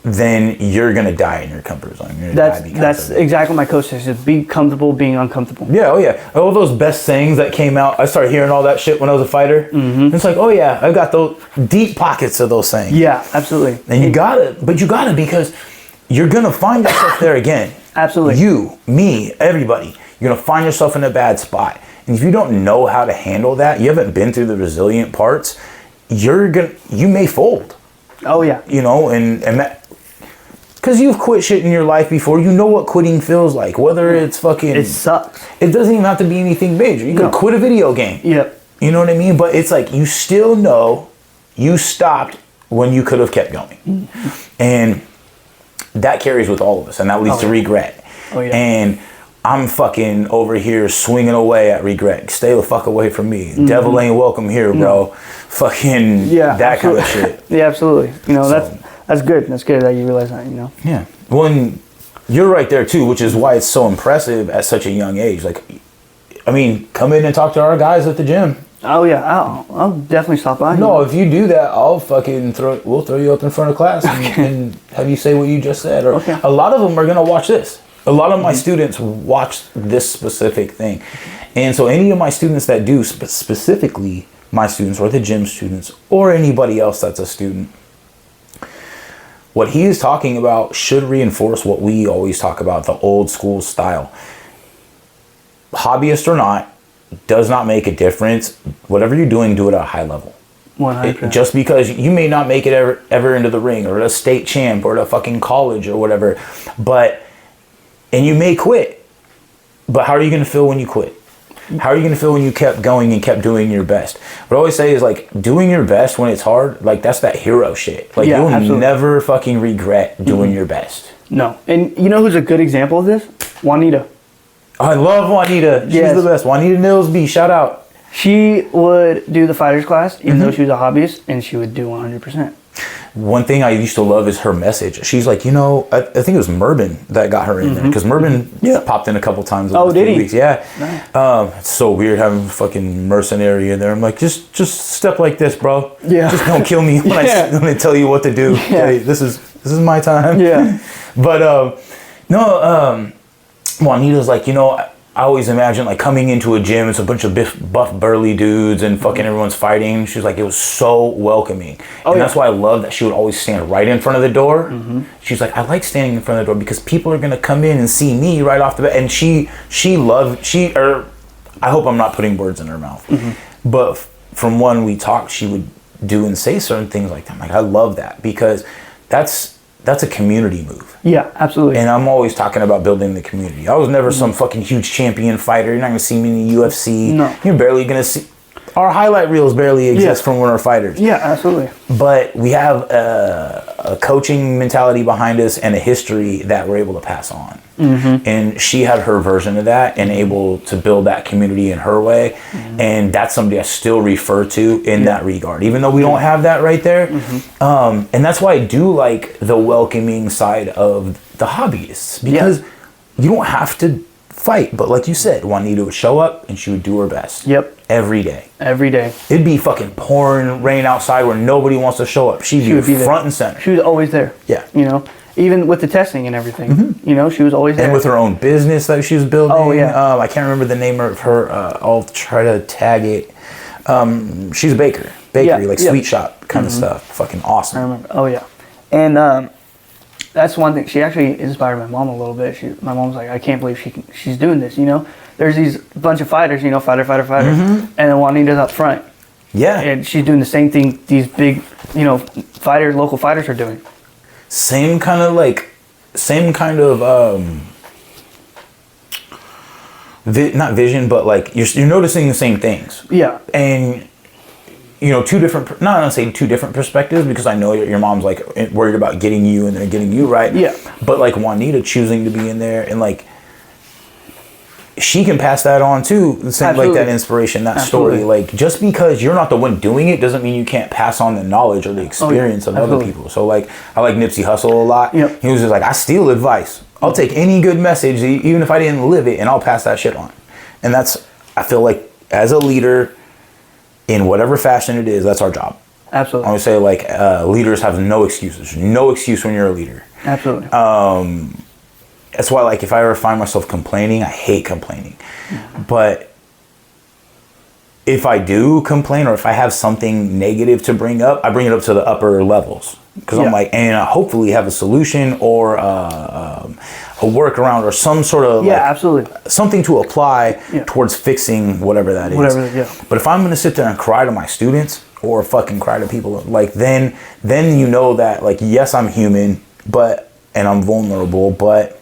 then you're going to die in your comfort zone. That's exactly what my coach says. Just be comfortable being uncomfortable. Yeah, oh yeah. All those best sayings that came out, I started hearing all that shit when I was a fighter. It's like, oh yeah, I've got those deep pockets of those sayings. Yeah, absolutely. And you got to because you're going to find yourself there again. Absolutely. You, me, everybody. You're going to find yourself in a bad spot. And if you don't know how to handle that, you haven't been through the resilient parts, you may fold. Oh yeah. And that, because you've quit shit in your life before, you know what quitting feels like. Whether it's fucking, it sucks. It doesn't even have to be anything major. You could quit a video game. Yep. You know what I mean? But it's like, you still know you stopped when you could have kept going. And that carries with all of us, and that leads to regret. Oh yeah. And I'm fucking over here swinging away at regret. Stay the fuck away from me. Devil ain't welcome here, bro. Fucking that kind of shit. Yeah, absolutely. That's good. That's good that you realize that, Yeah. Well, you're right there too, which is why it's so impressive at such a young age. Like, I mean, come in and talk to our guys at the gym. Oh yeah, I'll definitely stop by. No, if you do that, I'll fucking we'll throw you up in front of class and have you say what you just said. Or a lot of them are gonna watch this. A lot of my students watch this specific thing. And so any of my students that do, specifically my students or the gym students or anybody else that's a student, what he is talking about should reinforce what we always talk about, the old school style. Hobbyist or not, does not make a difference. Whatever you're doing, do it at a high level. 100%. Just because you may not make it ever into the ring or a state champ or a fucking college or whatever, and you may quit, but how are you going to feel when you quit? How are you going to feel when you kept going and kept doing your best? What I always say is, like, doing your best when it's hard, like, that's that hero shit. Like, you'll never fucking regret doing your best. No. And you know who's a good example of this? Juanita. I love Juanita. She's the best. Juanita Nilsby, shout out. She would do the fighters class, even though she was a hobbyist, and she would do 100%. One thing I used to love is her message. She's like, I think it was Mervin that got her in there, because Mervin popped in a couple times over 3 weeks. Yeah. Nice. It's so weird having a fucking mercenary in there. I'm like, just step like this, bro. Yeah. Just don't kill me when I tell you what to do. Yeah. Hey, this is my time. Yeah. But Juanita's like, I always imagine like coming into a gym, it's a bunch of buff burly dudes and fucking everyone's fighting. She was like, it was so welcoming. And that's why I love that she would always stand right in front of the door. She's like, I like standing in front of the door because people are gonna come in and see me right off the bat. And I hope I'm not putting words in her mouth, but from when we talked, she would do and say certain things like that. I'm like, I love that because that's a community move. Yeah, absolutely. And I'm always talking about building the community. I was never some fucking huge champion fighter. You're not gonna see me in the UFC. No. You're barely gonna see. Our highlight reels barely exist from when we're fighters. Yeah, absolutely. But we have a coaching mentality behind us and a history that we're able to pass on. And she had her version of that and able to build that community in her way. And that's somebody I still refer to in that regard, even though we don't have that right there. And that's why I do like the welcoming side of the hobbyists, because you don't have to fight. But like you said, Juanita would show up and she would do her best. Every day. Every day. It'd be fucking pouring rain outside where nobody wants to show up. She would be front and center. She was always there. Yeah. You know, even with the testing and everything, you know, she was always there. And with her own business that she was building. Oh, yeah. I can't remember the name of her. I'll try to tag it. She's a bakery, like sweet shop kind of stuff. Fucking awesome. I remember. Oh, yeah. And that's one thing. She actually inspired my mom a little bit. My mom's like, I can't believe she's doing this, you know. There's these bunch of fighters, you know, fighter. And then Juanita's up front. Yeah. And she's doing the same thing these big, you know, local fighters are doing. Same kind of not vision, but like you're noticing the same things. Yeah. And you know, not gonna say two different perspectives, because I know your mom's like worried about getting you and they're getting you right. Yeah. But like Juanita choosing to be in there and like she can pass that on too. The same, like that inspiration, that story. Like just because you're not the one doing it doesn't mean you can't pass on the knowledge or the experience of other people. So like I like Nipsey Hussle a lot. Yep. He was just like, I steal advice. I'll take any good message, even if I didn't live it, and I'll pass that shit on. And I feel like as a leader, in whatever fashion it is, that's our job. Absolutely. I would say like leaders have no excuses. No excuse when you're a leader. Absolutely. That's why, like, if I ever find myself complaining, I hate complaining. But if I do complain or if I have something negative to bring up, I bring it up to the upper levels. Because I'm like, and I hopefully have a solution or a workaround or some sort of absolutely, something to apply towards fixing whatever that is. But if I'm going to sit there and cry to my students or fucking cry to people, like then you know that, like, yes, I'm human, and I'm vulnerable, but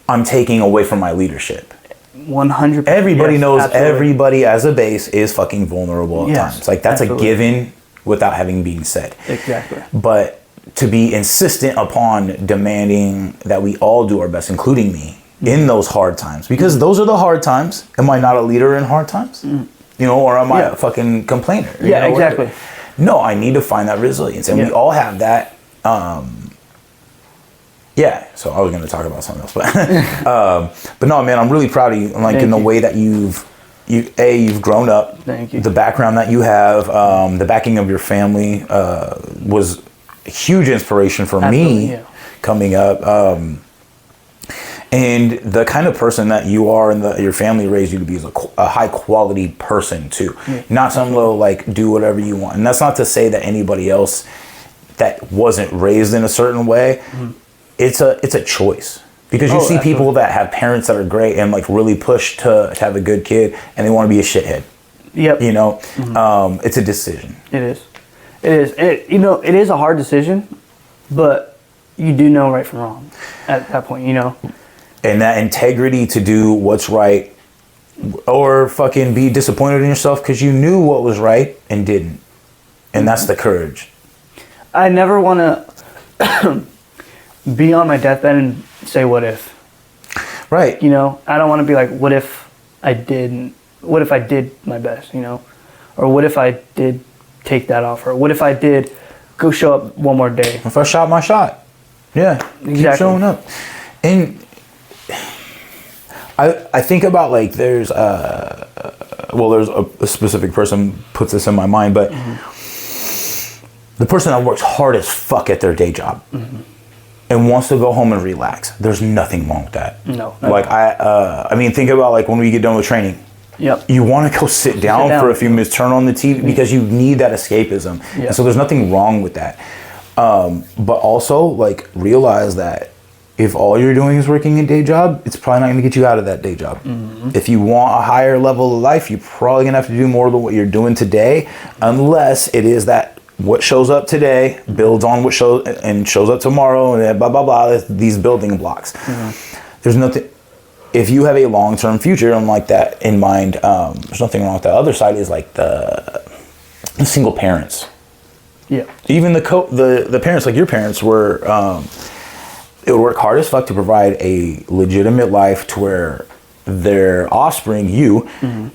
I'm taking away from my leadership. 100%. Everybody knows everybody as a base is fucking vulnerable at times. Like that's a given without having been said. Exactly. But to be insistent upon demanding that we all do our best, including me, in those hard times, because those are the hard times. Am I not a leader in hard times? You know, or am I a fucking complainer? Yeah, exactly. No, I need to find that resilience, and we all have that. So I was going to talk about something else, but no, man, I'm really proud of you. Like in the way that you've grown up. Thank you. The background that you have, the backing of your family was a huge inspiration for me coming up. And the kind of person that you are and your family raised you to be is a high quality person too. Not some little like do whatever you want. And that's not to say that anybody else that wasn't raised in a certain way. It's a choice, because you see people that have parents that are great and like really push to have a good kid, and they want to be a shithead. Yep. You know, it's a decision. It is. You know, it is a hard decision, but you do know right from wrong at that point, you know. And that integrity to do what's right, or fucking be disappointed in yourself because you knew what was right and didn't. And that's the courage. I never want to be on my deathbed and say, what if? Right. You know, I don't want to be like, what if I did my best, you know? Or what if I did take that off? Or what if I did go show up one more day? If I shot my shot. Yeah. Exactly. Keep showing up. And I think about like there's a specific person puts this in my mind, but the person that works hard as fuck at their day job. and wants to go home and relax. There's nothing wrong with that. No. Like I mean, think about like when we get done with training. Yep. You want to go sit down for a few minutes, turn on the TV because you need that escapism. Yep. And so there's nothing wrong with that. But also like realize that if all you're doing is working a day job, it's probably not going to get you out of that day job. Mm-hmm. If you want a higher level of life, you're probably going to have to do more than what you're doing today, unless it is that what shows up today builds on what shows up tomorrow, and blah, blah, blah, these building blocks. Mm-hmm. There's nothing, if you have a long-term future like that in mind, there's nothing wrong with that. The other side is like the single parents. Yeah. Even the parents, like your parents were, it would work hard as fuck to provide a legitimate life to where their offspring, you,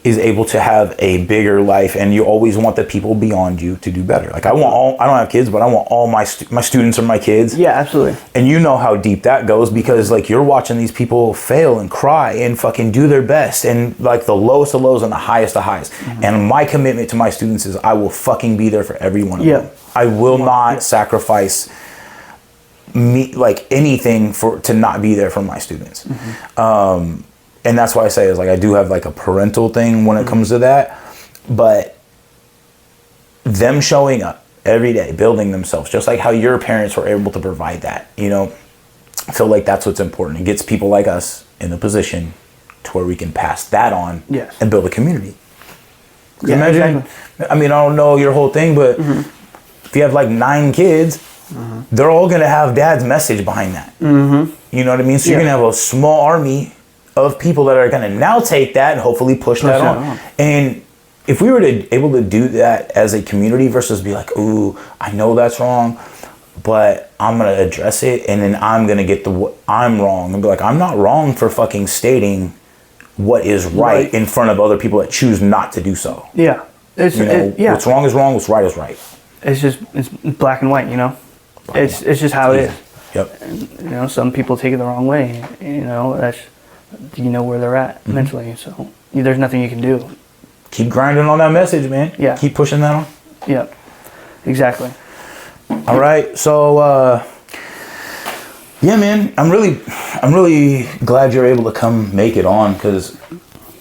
is able to have a bigger life, and you always want the people beyond you to do better. Like I don't have kids, but I want all my students are my kids. Yeah, absolutely. And you know how deep that goes because like you're watching these people fail and cry and fucking do their best and like the lowest of lows and the highest of highs. Mm-hmm. And my commitment to my students is I will fucking be there for every one of them. I will not sacrifice me like anything to not be there for my students. Mm-hmm. And that's why I say is like I do have like a parental thing when it comes to that, but them showing up every day, building themselves, just like how your parents were able to provide that, you know, I feel like that's what's important. It gets people like us in a position to where we can pass that on and build a community. Yeah, imagine, exactly. I mean, I don't know your whole thing, but if you have like 9 kids, they're all going to have dad's message behind that. Mm-hmm. You know what I mean? So you're going to have a small army of people that are going to now take that and hopefully push that on. And if we were able to do that as a community versus be like, ooh, I know that's wrong, but I'm going to address it and then I'm going to get I'm wrong and be like, I'm not wrong for fucking stating what is right in front of other people that choose not to do so. Yeah. What's wrong is wrong, what's right is right. It's black and white, you know? It's just how it is. Yep. And, you know, some people take it the wrong way, you know, you know where they're at mentally, so there's nothing you can do. Keep grinding on that message, man. Yeah. Keep pushing that on. Yep. Exactly. All right. So, yeah, man, I'm really glad you're able to come make it on because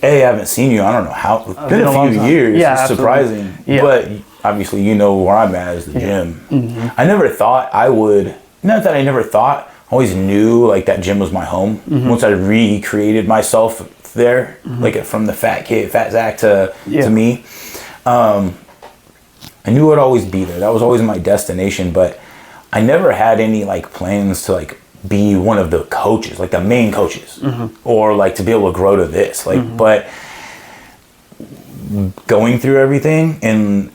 I haven't seen you. I don't know how. It's been a few years. Yeah, it's surprising. Yeah. But obviously, you know where I'm at is the gym. Mm-hmm. I never thought I would. Not that I never thought. I always knew like that gym was my home. Mm-hmm. Once I recreated myself there, like from the fat Zach to me, I knew I'd always be there. That was always my destination. But I never had any like plans to like be one of the coaches, like the main coaches, or like to be able to grow to this. Like, but going through everything and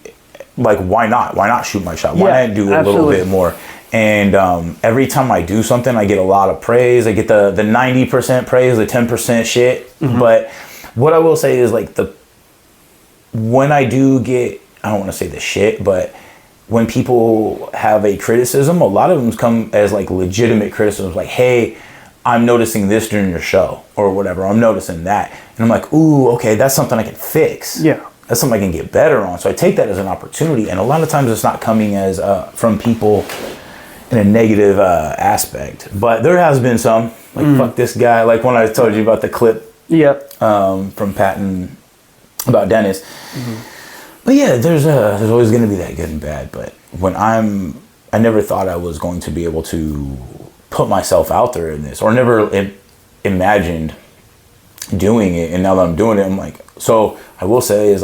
like, why not? Why not shoot my shot? Why not do a little bit more? And every time I do something, I get a lot of praise. I get the 90% praise, the 10% shit. Mm-hmm. But what I will say is like when I do get, I don't want to say the shit, but when people have a criticism, a lot of them come as like legitimate criticisms. Like, hey, I'm noticing this during your show or whatever. I'm noticing that. And I'm like, ooh, okay, that's something I can fix. Yeah. That's something I can get better on. So I take that as an opportunity. And a lot of times it's not coming as from people in a negative aspect, but there has been some like fuck this guy, like when I told you about the clip from Patton about Dennis. But yeah, there's always going to be that good and bad, but when I never thought I was going to be able to put myself out there in this, or never imagined doing it, and now that I'm doing it, I'm like, so I will say is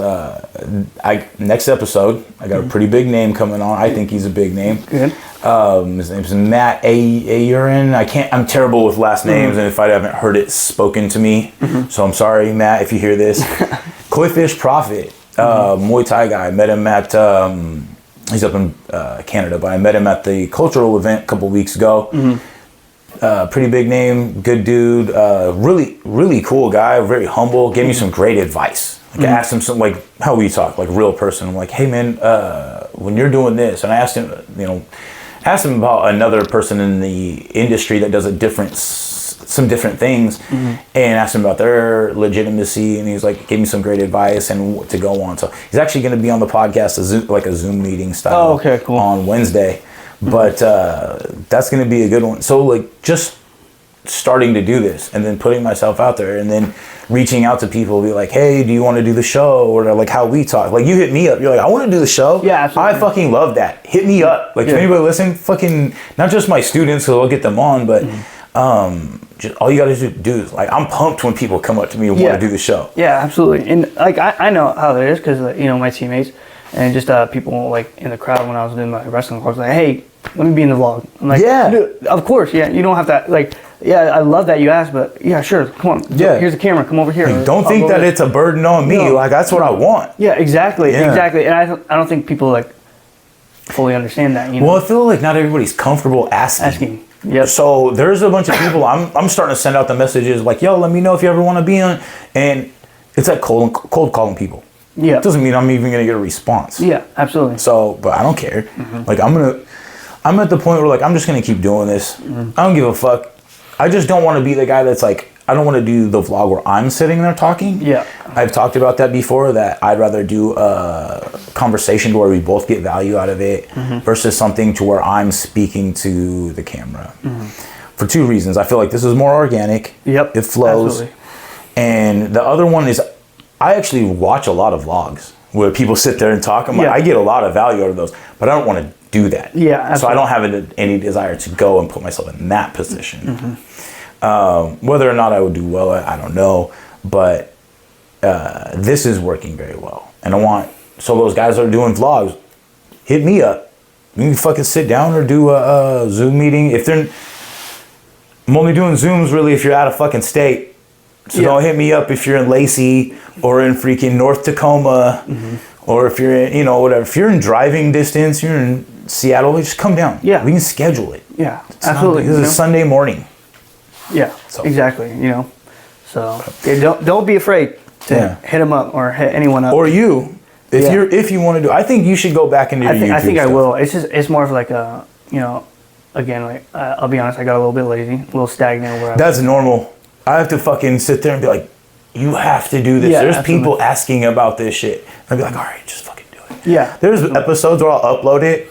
next episode I got a pretty big name coming on. I think he's a big name. Good. His name's Matt Ayurin. I'm terrible with last names, and if I haven't heard it spoken to me, so I'm sorry, Matt, if you hear this. Koi Prophet, Muay Thai guy. I met him at he's up in Canada, but I met him at the cultural event a couple weeks ago. Pretty big name, good dude, really cool guy, very humble, gave me some great advice. Like I asked him some, like how we talk, like real person. I'm like, hey man, when you're doing this, and I asked him, asked him about another person in the industry that does some different things, and asked him about their legitimacy, and he's like, gave me some great advice and what to go on. So he's actually going to be on the podcast, a Zoom meeting style. Oh, okay, cool. On Wednesday. But that's going to be a good one. So like just starting to do this and then putting myself out there and then reaching out to people, be like, hey, do you want to do the show? Or like how we talk. Like you hit me up. You're like, I want to do the show. Yeah, absolutely. I fucking love that. Hit me up. Like if anybody listen, fucking, not just my students, so I'll get them on, but just all you got to do is like, I'm pumped when people come up to me and want to do the show. Yeah, absolutely. And like, I know how it is because, you know, my teammates and just people like in the crowd when I was doing my wrestling vlogs, like, hey, let me be in the vlog. I'm like, dude, of course, yeah. You don't have to, like, yeah, I love that you asked, but yeah, sure, come on. Yeah. Here's the camera, come over here. Like, don't think that it's a burden on me. No. Like, that's what I want. Yeah, exactly. And I don't think people, like, fully understand that, you know? Well, I feel like not everybody's comfortable asking. Yep. So there's a bunch of people, I'm starting to send out the messages like, yo, let me know if you ever want to be on. And it's like cold calling people. Yeah. It doesn't mean I'm even going to get a response. Yeah, absolutely. So, but I don't care. Like, I'm at the point where, like, I'm just going to keep doing this. I don't give a fuck. I just don't want to be the guy that's like, I don't want to do the vlog where I'm sitting there talking. Yeah. I've talked about that before, that I'd rather do a conversation where we both get value out of it versus something to where I'm speaking to the camera. For two reasons. I feel like this is more organic. Yep. It flows. Absolutely. And the other one is I actually watch a lot of vlogs where people sit there and talk. I'm like, I get a lot of value out of those, but I don't want to do that. Yeah. Absolutely. So I don't have any desire to go and put myself in that position. Whether or not I would do well, I don't know, but this is working very well. And so those guys that are doing vlogs, hit me up. We can fucking sit down or do a Zoom meeting. I'm only doing Zooms really if you're out of fucking state. So don't hit me up if you're in Lacey or in freaking North Tacoma or if you're in, whatever. If you're in driving distance, you're in Seattle, just come down. Yeah. We can schedule it. Yeah, absolutely. This is Sunday morning. Yeah, so. Exactly. So don't be afraid to hit him up or hit anyone up. Or if you want to do. I think you should go back into your YouTube I think stuff. I will. It's more of like a again, like I'll be honest, I got a little bit lazy, a little stagnant. That's normal. I have to fucking sit there and be like, you have to do this. Yeah, there's people asking about this shit. I'd be like, all right, just fucking do it. Yeah. There's episodes where I'll upload it,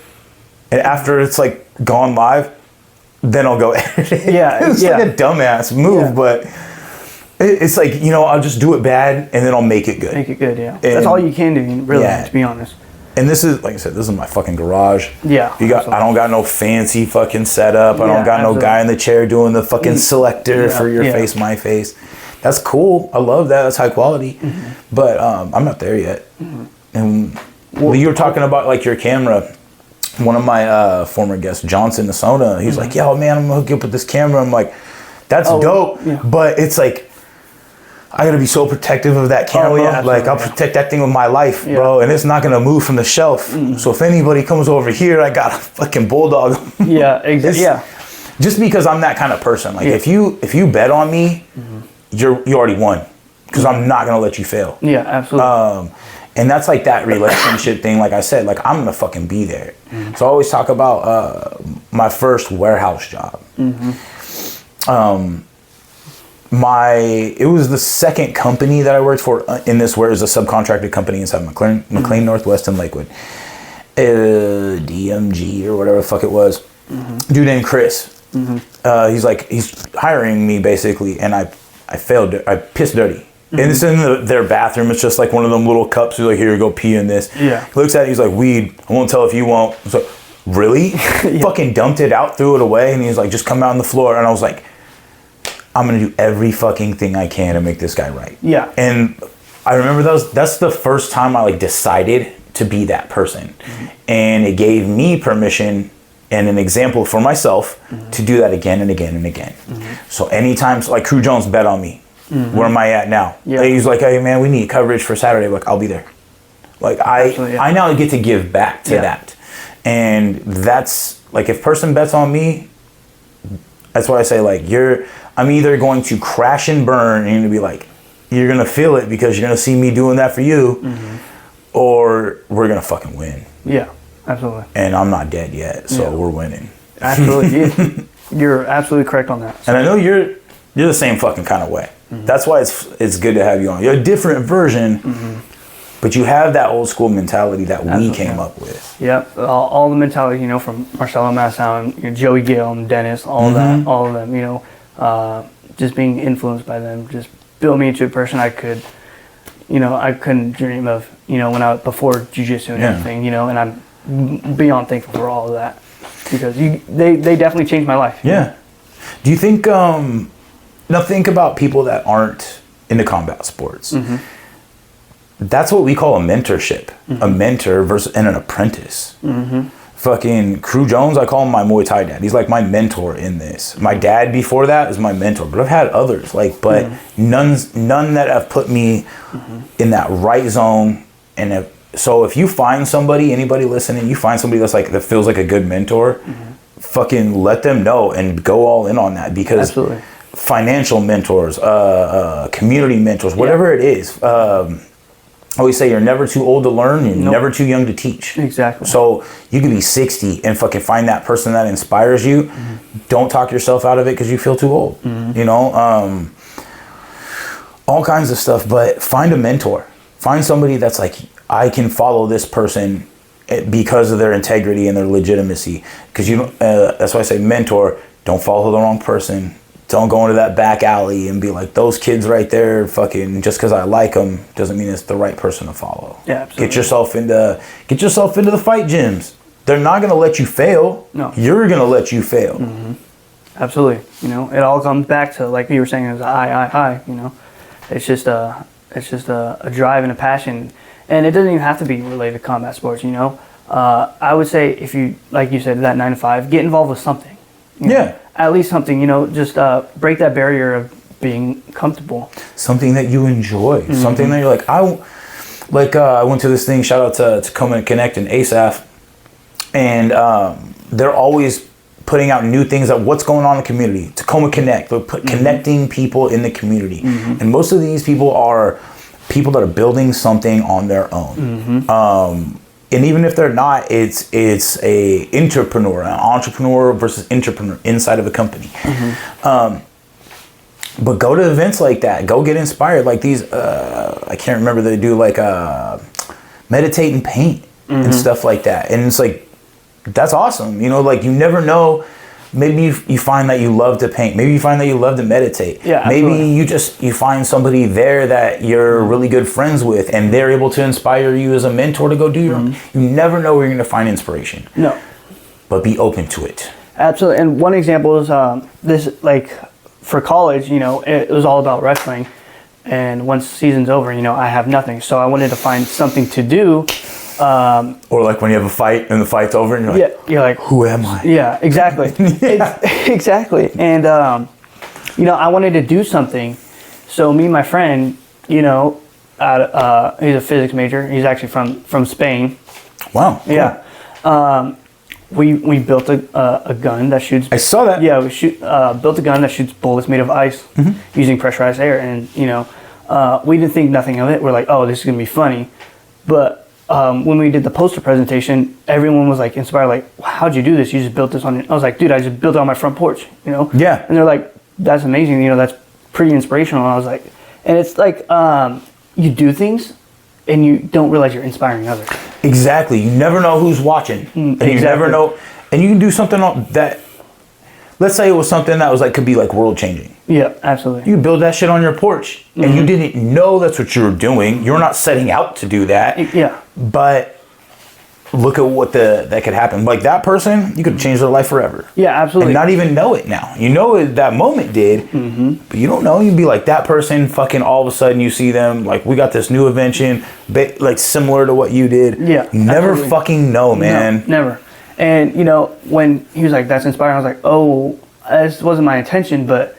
and after it's like gone live, then I'll go edit it. Yeah. It's like a dumbass move, but it's like, I'll just do it bad, and then I'll make it good. Make it good, yeah. And that's all you can do, really, to be honest. And this is, like I said, this is my fucking garage. Yeah. I don't got no fancy fucking setup. I don't got no guy in the chair doing the fucking selector for your face, my face. That's cool. I love that. That's high quality. But I'm not there yet. And you were talking about like your camera. One of my former guests, Johnson Asona, he's like, yo, man, I'm going to hook you up with this camera. I'm like, that's dope. Yeah. But it's like, I gotta be so protective of that camera. Like I'll protect that thing with my life, bro, and it's not gonna move from the shelf. So if anybody comes over here, I got a fucking bulldog. Yeah, exactly. Just because I'm that kind of person. Like if you bet on me, you already won, because I'm not gonna let you fail. Yeah, absolutely. And that's like that relationship thing. Like I said, like I'm gonna fucking be there. So I always talk about my first warehouse job. It was the second company that I worked for in this, where it was a subcontracted company inside McLean Northwest in Lakewood. DMG or whatever the fuck it was. Dude named Chris. He's hiring me basically, and I failed. I pissed dirty. And it's in their bathroom. It's just like one of them little cups. He's like, here, go pee in this. Yeah. He looks at it. He's like, weed. I won't tell if you won't. I was like, really? Fucking dumped it out, threw it away. And he's like, just come out on the floor. And I was like, I'm going to do every fucking thing I can to make this guy right. Yeah. And I remember that's the first time I like decided to be that person. And it gave me permission and an example for myself to do that again and again and again. So anytime, like Crew Jones bet on me. Where am I at now? Yeah. He's like, hey man, we need coverage for Saturday. Like, I'll be there. Like I now get to give back to that. And that's like, if person bets on me, that's what I say, like I'm either going to crash and burn, and you're gonna be like, you're gonna feel it because you're gonna see me doing that for you, or we're gonna fucking win. Yeah, absolutely. And I'm not dead yet, so we're winning. Absolutely. You're absolutely correct on that. So. And I know you're the same fucking kind of way. That's why it's good to have you on. You're a different version, But you have that old school mentality that we came up with. Yep, all the mentality, from Marcelo Massow, Joey Gale and Dennis, all of them, just being influenced by them, just built me into a person I couldn't dream of, before jiu-jitsu and everything, and I'm beyond thankful for all of that because they definitely changed my life. Yeah. Do you think, now think about people that aren't into combat sports. That's what we call a mentorship. A mentor versus and an apprentice. Fucking Crew Jones, I call him my Muay Thai dad. He's like my mentor in this. My dad before that is my mentor, but I've had others but none that have put me in that right zone. And so if you find somebody, anybody listening, you find somebody that feels like a good mentor, fucking let them know and go all in on that because financial mentors, community mentors, whatever it is. I always say you're never too old to learn, you're never too young to teach. Exactly. So you could be 60 and fucking find that person that inspires you. Don't talk yourself out of it because you feel too old. All kinds of stuff, but find a mentor. Find somebody that's like, I can follow this person because of their integrity and their legitimacy. Because that's why I say mentor, don't follow the wrong person. Don't go into that back alley and be like, those kids right there, fucking, just because I like them doesn't mean it's the right person to follow. Yeah, absolutely. Get yourself into the fight gyms. They're not going to let you fail. No. You're going to let you fail. Absolutely. It all comes back to, like you were saying, it was I. It's just a drive and a passion. And it doesn't even have to be related to combat sports, I would say if you, like you said, that 9 to 5, get involved with something. At least something, just break that barrier of being comfortable. Something that you enjoy. Something that you're like, I went to this thing, shout out to Tacoma Connect and ASAF, and they're always putting out new things of what's going on in the community. Tacoma Connect, they're connecting people in the community. And most of these people are people that are building something on their own. And even if they're not, it's an entrepreneur versus entrepreneur inside of a company. But go to events like that. Go get inspired. Like these, I can't remember, they do like meditate and paint and stuff like that. And it's like, that's awesome. You never know. Maybe you find that you love to paint. Maybe you find that you love to meditate. Yeah, maybe you find somebody there that you're really good friends with and they're able to inspire you as a mentor to go do your own. You never know where you're going to find inspiration. No. But be open to it. Absolutely. And one example is this, like for college, it was all about wrestling. And once the season's over, I have nothing. So I wanted to find something to do. Or like when you have a fight and the fight's over and you're like, who am I? Yeah, exactly. Exactly. And, I wanted to do something. So me and my friend, he's a physics major. He's actually from Spain. Wow. Cool. Yeah. We built a gun that shoots. I saw that. Yeah, we built a gun that shoots bullets made of ice using pressurized air. And, we didn't think nothing of it. We're like, oh, this is going to be funny. But when we did the poster presentation, everyone was like inspired, like, how'd you do this? You just built this on. I was like, dude, I just built it on my front porch, Yeah. And they're like, that's amazing, that's pretty inspirational. And I was like, and it's like, you do things and you don't realize you're inspiring others. Exactly. You never know who's watching. And you never know. And you can do something that, let's say it was something that was like, could be like world changing. Yeah, absolutely. You build that shit on your porch and you didn't know that's what you were doing. You're not setting out to do that. Yeah. But look at what that could happen. Like that person, you could change their life forever. Yeah, absolutely. And not even know it now. You know that moment did, but you don't know. You'd be like that person fucking all of a sudden you see them, like we got this new invention, like similar to what you did. Yeah. You never fucking know, man. No, never. And, when he was like, that's inspiring, I was like, oh, this wasn't my intention, but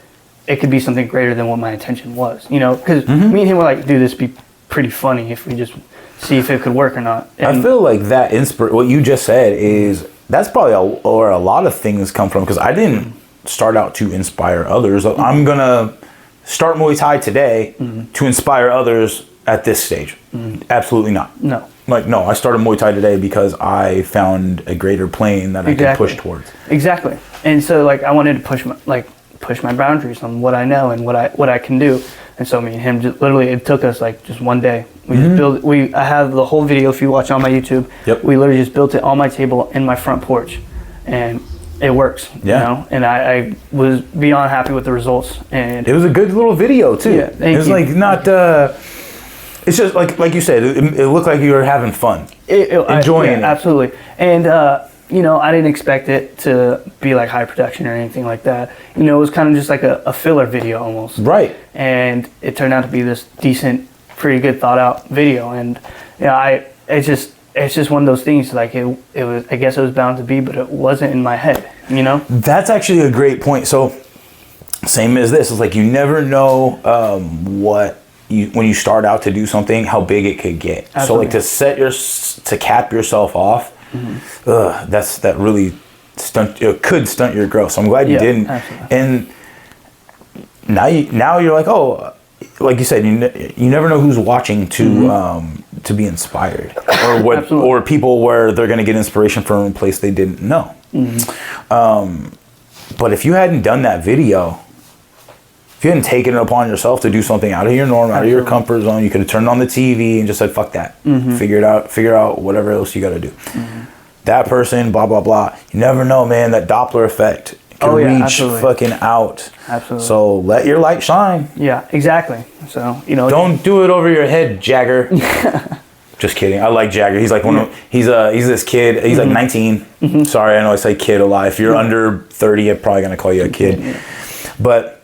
it could be something greater than what my intention was, because me and him were like, dude, this would be pretty funny if we just see if it could work or not. And I feel like that what you just said is, that's probably where a lot of things come from, because I didn't start out to inspire others. I'm going to start Muay Thai today to inspire others at this stage. Absolutely not. No. Like, no, I started Muay Thai today because I found a greater plane that I could push towards. Exactly. And so, like, I wanted to push my boundaries on what I know and what I can do. And so me and him just literally, it took us like just one day. We just built. I have the whole video if you watch on my YouTube. Yep. We literally just built it on my table in my front porch, and it works. Yeah. You know, and I was beyond happy with the results. And it was a good little video too. Yeah, thank it was you. like not. It's just like you said. It looked like you were having fun, enjoying it. Absolutely. And you know, I didn't expect it to be like high production or anything like that. You know, it was kind of just like a filler video almost. Right. And it turned out to be this decent, pretty good thought out video. And you know, it's just one of those things. Like it was. I guess it was bound to be, but it wasn't in my head. You know. That's actually a great point. So, same as this. It's like you never know when you start out to do something, how big it could get. Absolutely. So like to cap yourself off, that really could stunt your growth. So I'm glad you didn't. Absolutely. And now you're like, oh, like you said, you never know who's watching to be inspired, or people where they're gonna get inspiration from a place they didn't know. But if you hadn't done that video, if you hadn't taken it upon yourself to do something out of your norm, out of your comfort zone, you could have turned on the TV and just said, fuck that. Figure out whatever else you got to do. That person, blah, blah, blah. You never know, man. That Doppler effect can reach fucking out. Absolutely. So let your light shine. Yeah, exactly. So, you know. Don't do it over your head, Jagger. Just kidding. I like Jagger. He's like he's this kid. He's like 19. Sorry, I know I say kid a lot. If you're under 30, I'm probably going to call you a kid. But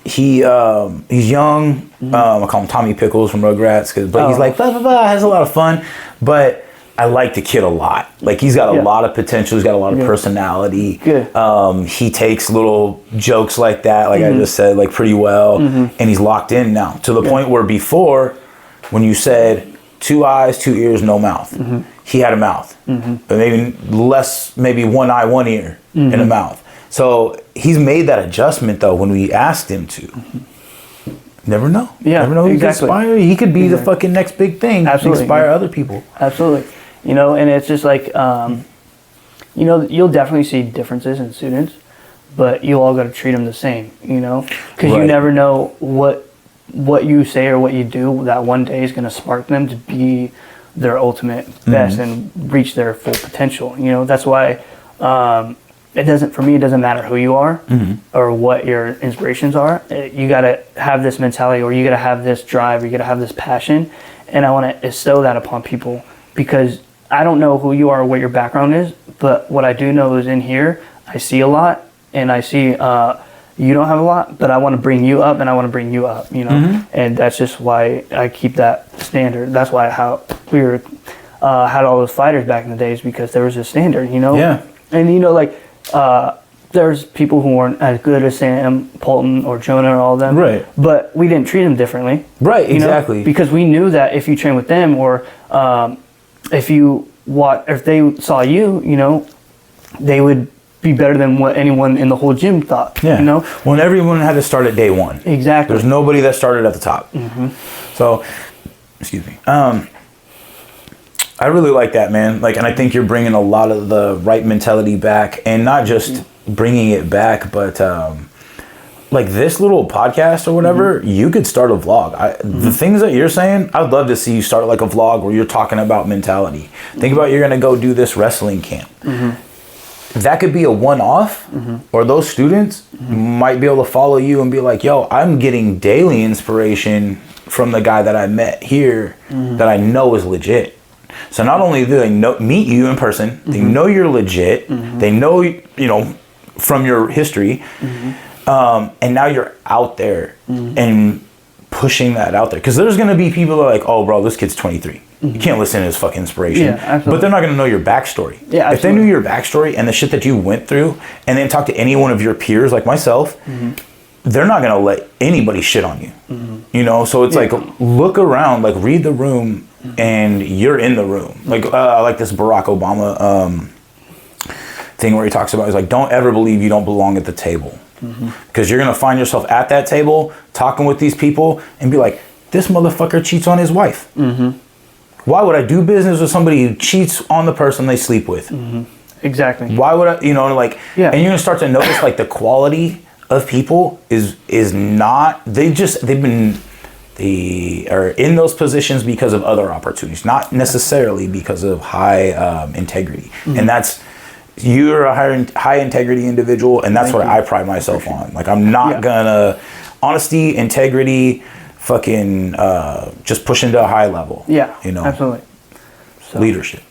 he's young. I call him Tommy Pickles from Rugrats, but he's like blah blah blah, has a lot of fun. But I like the kid a lot. Like he's got a lot of potential. He's got a lot of personality. Good. He takes little jokes like that, like I just said, like pretty well, and he's locked in now to the point where before, when you said 2 eyes, 2 ears, no mouth, he had a mouth, but maybe 1 eye, 1 ear, and a mouth. So he's made that adjustment though when we asked him to. Never know. Yeah, never know who he could inspire. He could be the fucking next big thing. Absolutely. Inspire other people. Absolutely. You know, and it's just like, you know, you'll definitely see differences in students, but you all got to treat them the same, you know, because you never know what you say or what you do that one day is going to spark them to be their ultimate best and reach their full potential. You know, that's why it doesn't matter who you are or what your inspirations are. You got to have this mentality, or you got to have this drive, or you got to have this passion. And I want to instill that upon people, because I don't know who you are or what your background is, but what I do know is in here, I see a lot, and I see you don't have a lot, but I want to bring you up, and I want to bring you up, you know? And that's just why I keep that standard. That's why how we were had all those fighters back in the days, because there was a standard, you know? Yeah. And, you know, like, there's people who weren't as good as Sam, Polton, or Jonah, or all of them. Right. But we didn't treat them differently. Right, exactly. Because we knew that if you train with them, or if they saw you, you know, they would be better than what anyone in the whole gym thought. Yeah. You know? Well, everyone had to start at day one. Exactly. There's nobody that started at the top. So, excuse me. I really like that, man. Like, and I think you're bringing a lot of the right mentality back, and not just bringing it back, but like this little podcast or whatever, you could start a vlog. The things that you're saying, I'd love to see you start like a vlog where you're talking about mentality. Think about you're going to go do this wrestling camp. That could be a one-off, or those students might be able to follow you and be like, yo, I'm getting daily inspiration from the guy that I met here that I know is legit. So not only do they meet you in person, they know you're legit, they know, you know, from your history, and now you're out there and pushing that out there. Because there's going to be people that are like, oh, bro, this kid's 23. You can't listen to his fucking inspiration. Yeah, but they're not going to know your backstory. Yeah, if they knew your backstory and the shit that you went through, and then talk to any one of your peers like myself, they're not going to let anybody shit on you. You know, so it's like, look around, like read the room, and you're in the room. Like I like this Barack Obama thing where he talks about, he's like, don't ever believe you don't belong at the table. Because you're going to find yourself at that table talking with these people and be like, this motherfucker cheats on his wife. Why would I do business with somebody who cheats on the person they sleep with? Exactly. Why would I, you know, like, and you're going to start to notice like the quality of people is not, they are in those positions because of other opportunities, not necessarily because of high integrity. And you're a high integrity individual, and that's what I pride myself on. Like, I'm not gonna, honesty, integrity, fucking just push into a high level. Yeah, you know, absolutely. So, leadership.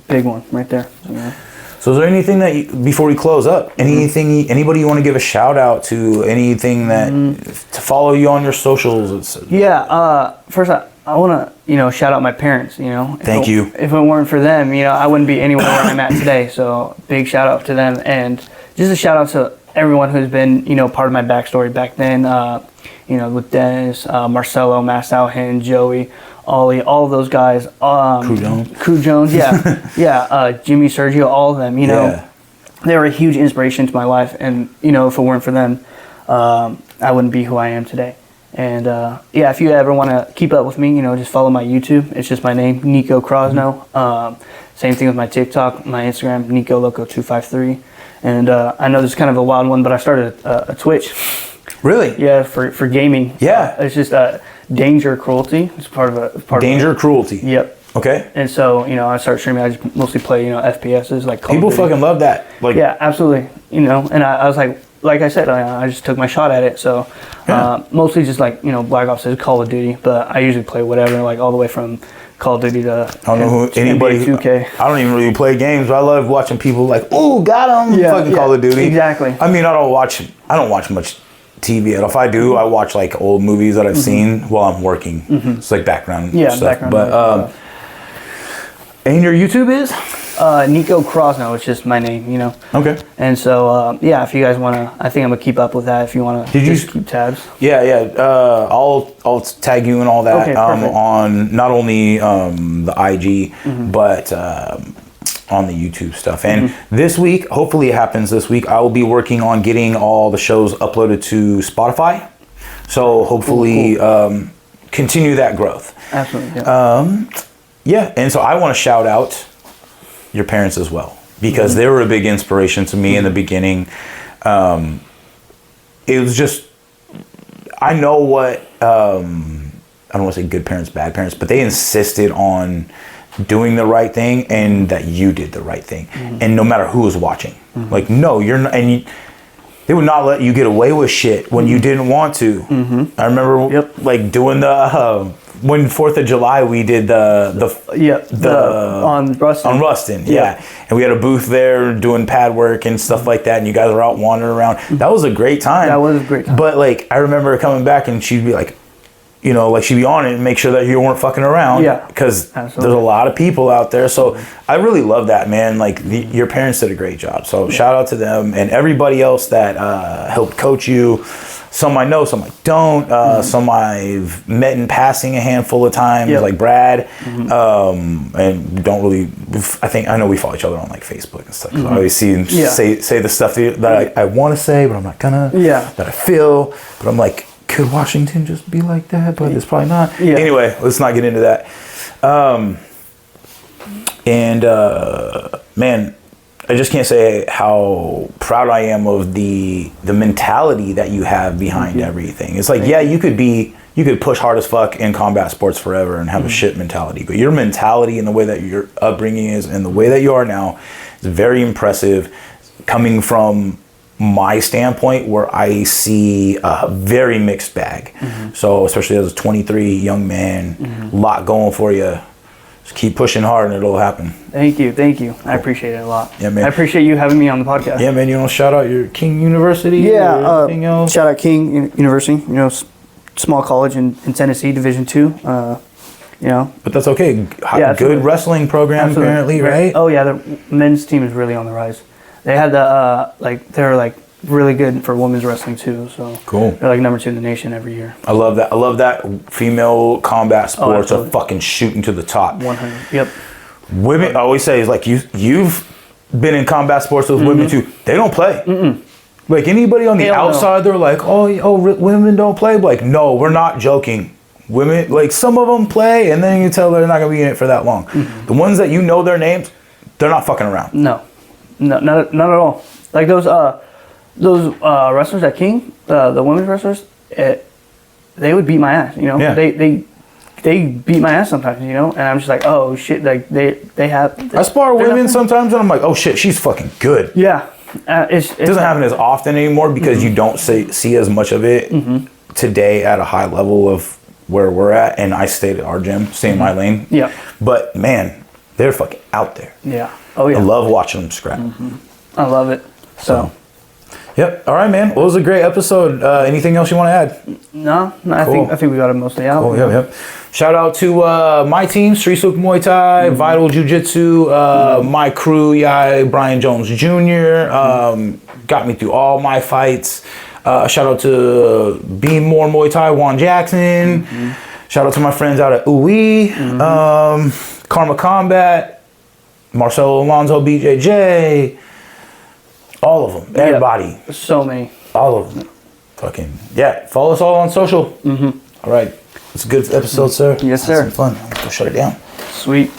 Big one right there. Yeah. So is there anything that before we close up, anybody you want to give a shout out to, anything that to follow you on your socials? First I want to, shout out my parents, Thank you. If it weren't for them, I wouldn't be anywhere where I'm at today. So big shout out to them, and just a shout out to everyone who's been, part of my backstory back then, with Dennis, Marcelo, Massauhin, Joey, Ollie, all of those guys. Crew Jones, yeah. Jimmy, Sergio, all of them, they were a huge inspiration to my life. And, if it weren't for them, I wouldn't be who I am today. And, if you ever want to keep up with me, just follow my YouTube. It's just my name, Nico Crosnoe. Same thing with my TikTok, my Instagram, NicoLoco253. And I know this is kind of a wild one, but I started a Twitch. Really? Yeah, for gaming. Yeah. It's just Danger Cruelty. It's part of Danger Cruelty. Yep. Okay. And so, I started streaming. I just mostly play, FPSs like Call People of Duty. fucking love that. Like, yeah, absolutely. And I was like I said, I just took my shot at it. So mostly just like, Black Ops is Call of Duty, but I usually play whatever, like all the way from Call of Duty to I don't know who anybody. 2K. I don't even really play games, but I love watching people like, ooh, got him. Fucking Call of Duty. Exactly. I mean, I don't watch much TV. If I do, I watch like old movies that I've seen while I'm working. It's like background stuff. Background. But and your YouTube is Nico Crosnoe. It's just my name, Okay. And so if you guys want to, I think I'm gonna keep up with that. If you want to, just keep tabs. Yeah. I'll tag you and all that on not only the IG but on the YouTube stuff. And this week, hopefully it happens this week, I will be working on getting all the shows uploaded to Spotify. So hopefully continue that growth. Absolutely. Yeah. And so I want to shout out your parents as well, because they were a big inspiration to me in the beginning. It was just, I know what, I don't want to say good parents, bad parents, but they insisted on doing the right thing and that you did the right thing. And no matter who was watching, like, no, you're not, and they would not let you get away with shit when you didn't want to. I remember like doing the, when 4th of July we did the on Ruston. Yeah. And we had a booth there doing pad work and stuff like that, and you guys were out wandering around. That was a great time. That was a great time. But like, I remember coming back and she'd be like, like she'd be on it and make sure that you weren't fucking around. Yeah. Because there's a lot of people out there. So I really love that, man. Like, your parents did a great job. So shout out to them and everybody else that helped coach you. Some I know, some I don't. Some I've met in passing a handful of times, like Brad. And don't really, I know we follow each other on like Facebook and stuff. I always see him say the stuff that I want to say, but I'm not gonna. That I feel, but I'm like, could Washington just be like that? But it's probably not. Anyway, let's not get into that. Man, I just can't say how proud I am of the mentality that you have behind everything. It's like, you could push hard as fuck in combat sports forever and have a shit mentality, but your mentality and the way that your upbringing is and the way that you are now is very impressive, coming from my standpoint, where I see a very mixed bag. So especially as a 23 young man, a lot going for you. Just keep pushing hard and it'll happen. Thank you. Cool. I appreciate it a lot. Yeah, man. I appreciate you having me on the podcast. Yeah, man. You want to shout out your King University? Or anything else? Shout out King University. Small college in Tennessee, Division II. But that's okay. Good wrestling program, apparently, right? Oh yeah, the men's team is really on the rise. They had they're really good for women's wrestling too. So cool. They're like number 2 in the nation every year. I love that female combat sports are fucking shooting to the top. 100. Yep. Women, I always say, is like you've been in combat sports with women too. They don't play. Like anybody on the outside, they're like, oh, women don't play. Like, no, we're not joking. Women, like some of them play, and then you tell they're not gonna be in it for that long. The ones that their names, they're not fucking around. No, not at all. Like those those wrestlers at King, the women's wrestlers, they would beat my ass. You know, Yeah. they beat my ass sometimes. You know, and I'm just like, oh shit, like they have. I spar women sometimes, and I'm like, oh shit, she's fucking good. Yeah, it doesn't happen as often anymore because you don't see as much of it today at a high level of where we're at, and I stayed at our gym, stay in my lane. Yeah. But man, they're fucking out there. Yeah. Oh yeah. I love watching them scrap. I love it. So. Yep. All right, man. Well, it was a great episode. Anything else you want to add? No, Cool. I think we got it mostly out. Cool. Yep. Shout out to my team, Street Sook Muay Thai, Vital Jiu Jitsu, my crew, Brian Jones Jr. Got me through all my fights. Shout out to Be More Muay Thai, Juan Jackson. Shout out to my friends out at Uwe, Karma Combat, Marcelo Alonso, BJJ. All of them. Everybody. Yeah, so many. All of them. Fucking, yeah. Follow us all on social. All right. It's a good episode, sir. Yes, sir. Had some fun. Go shut it down. Sweet.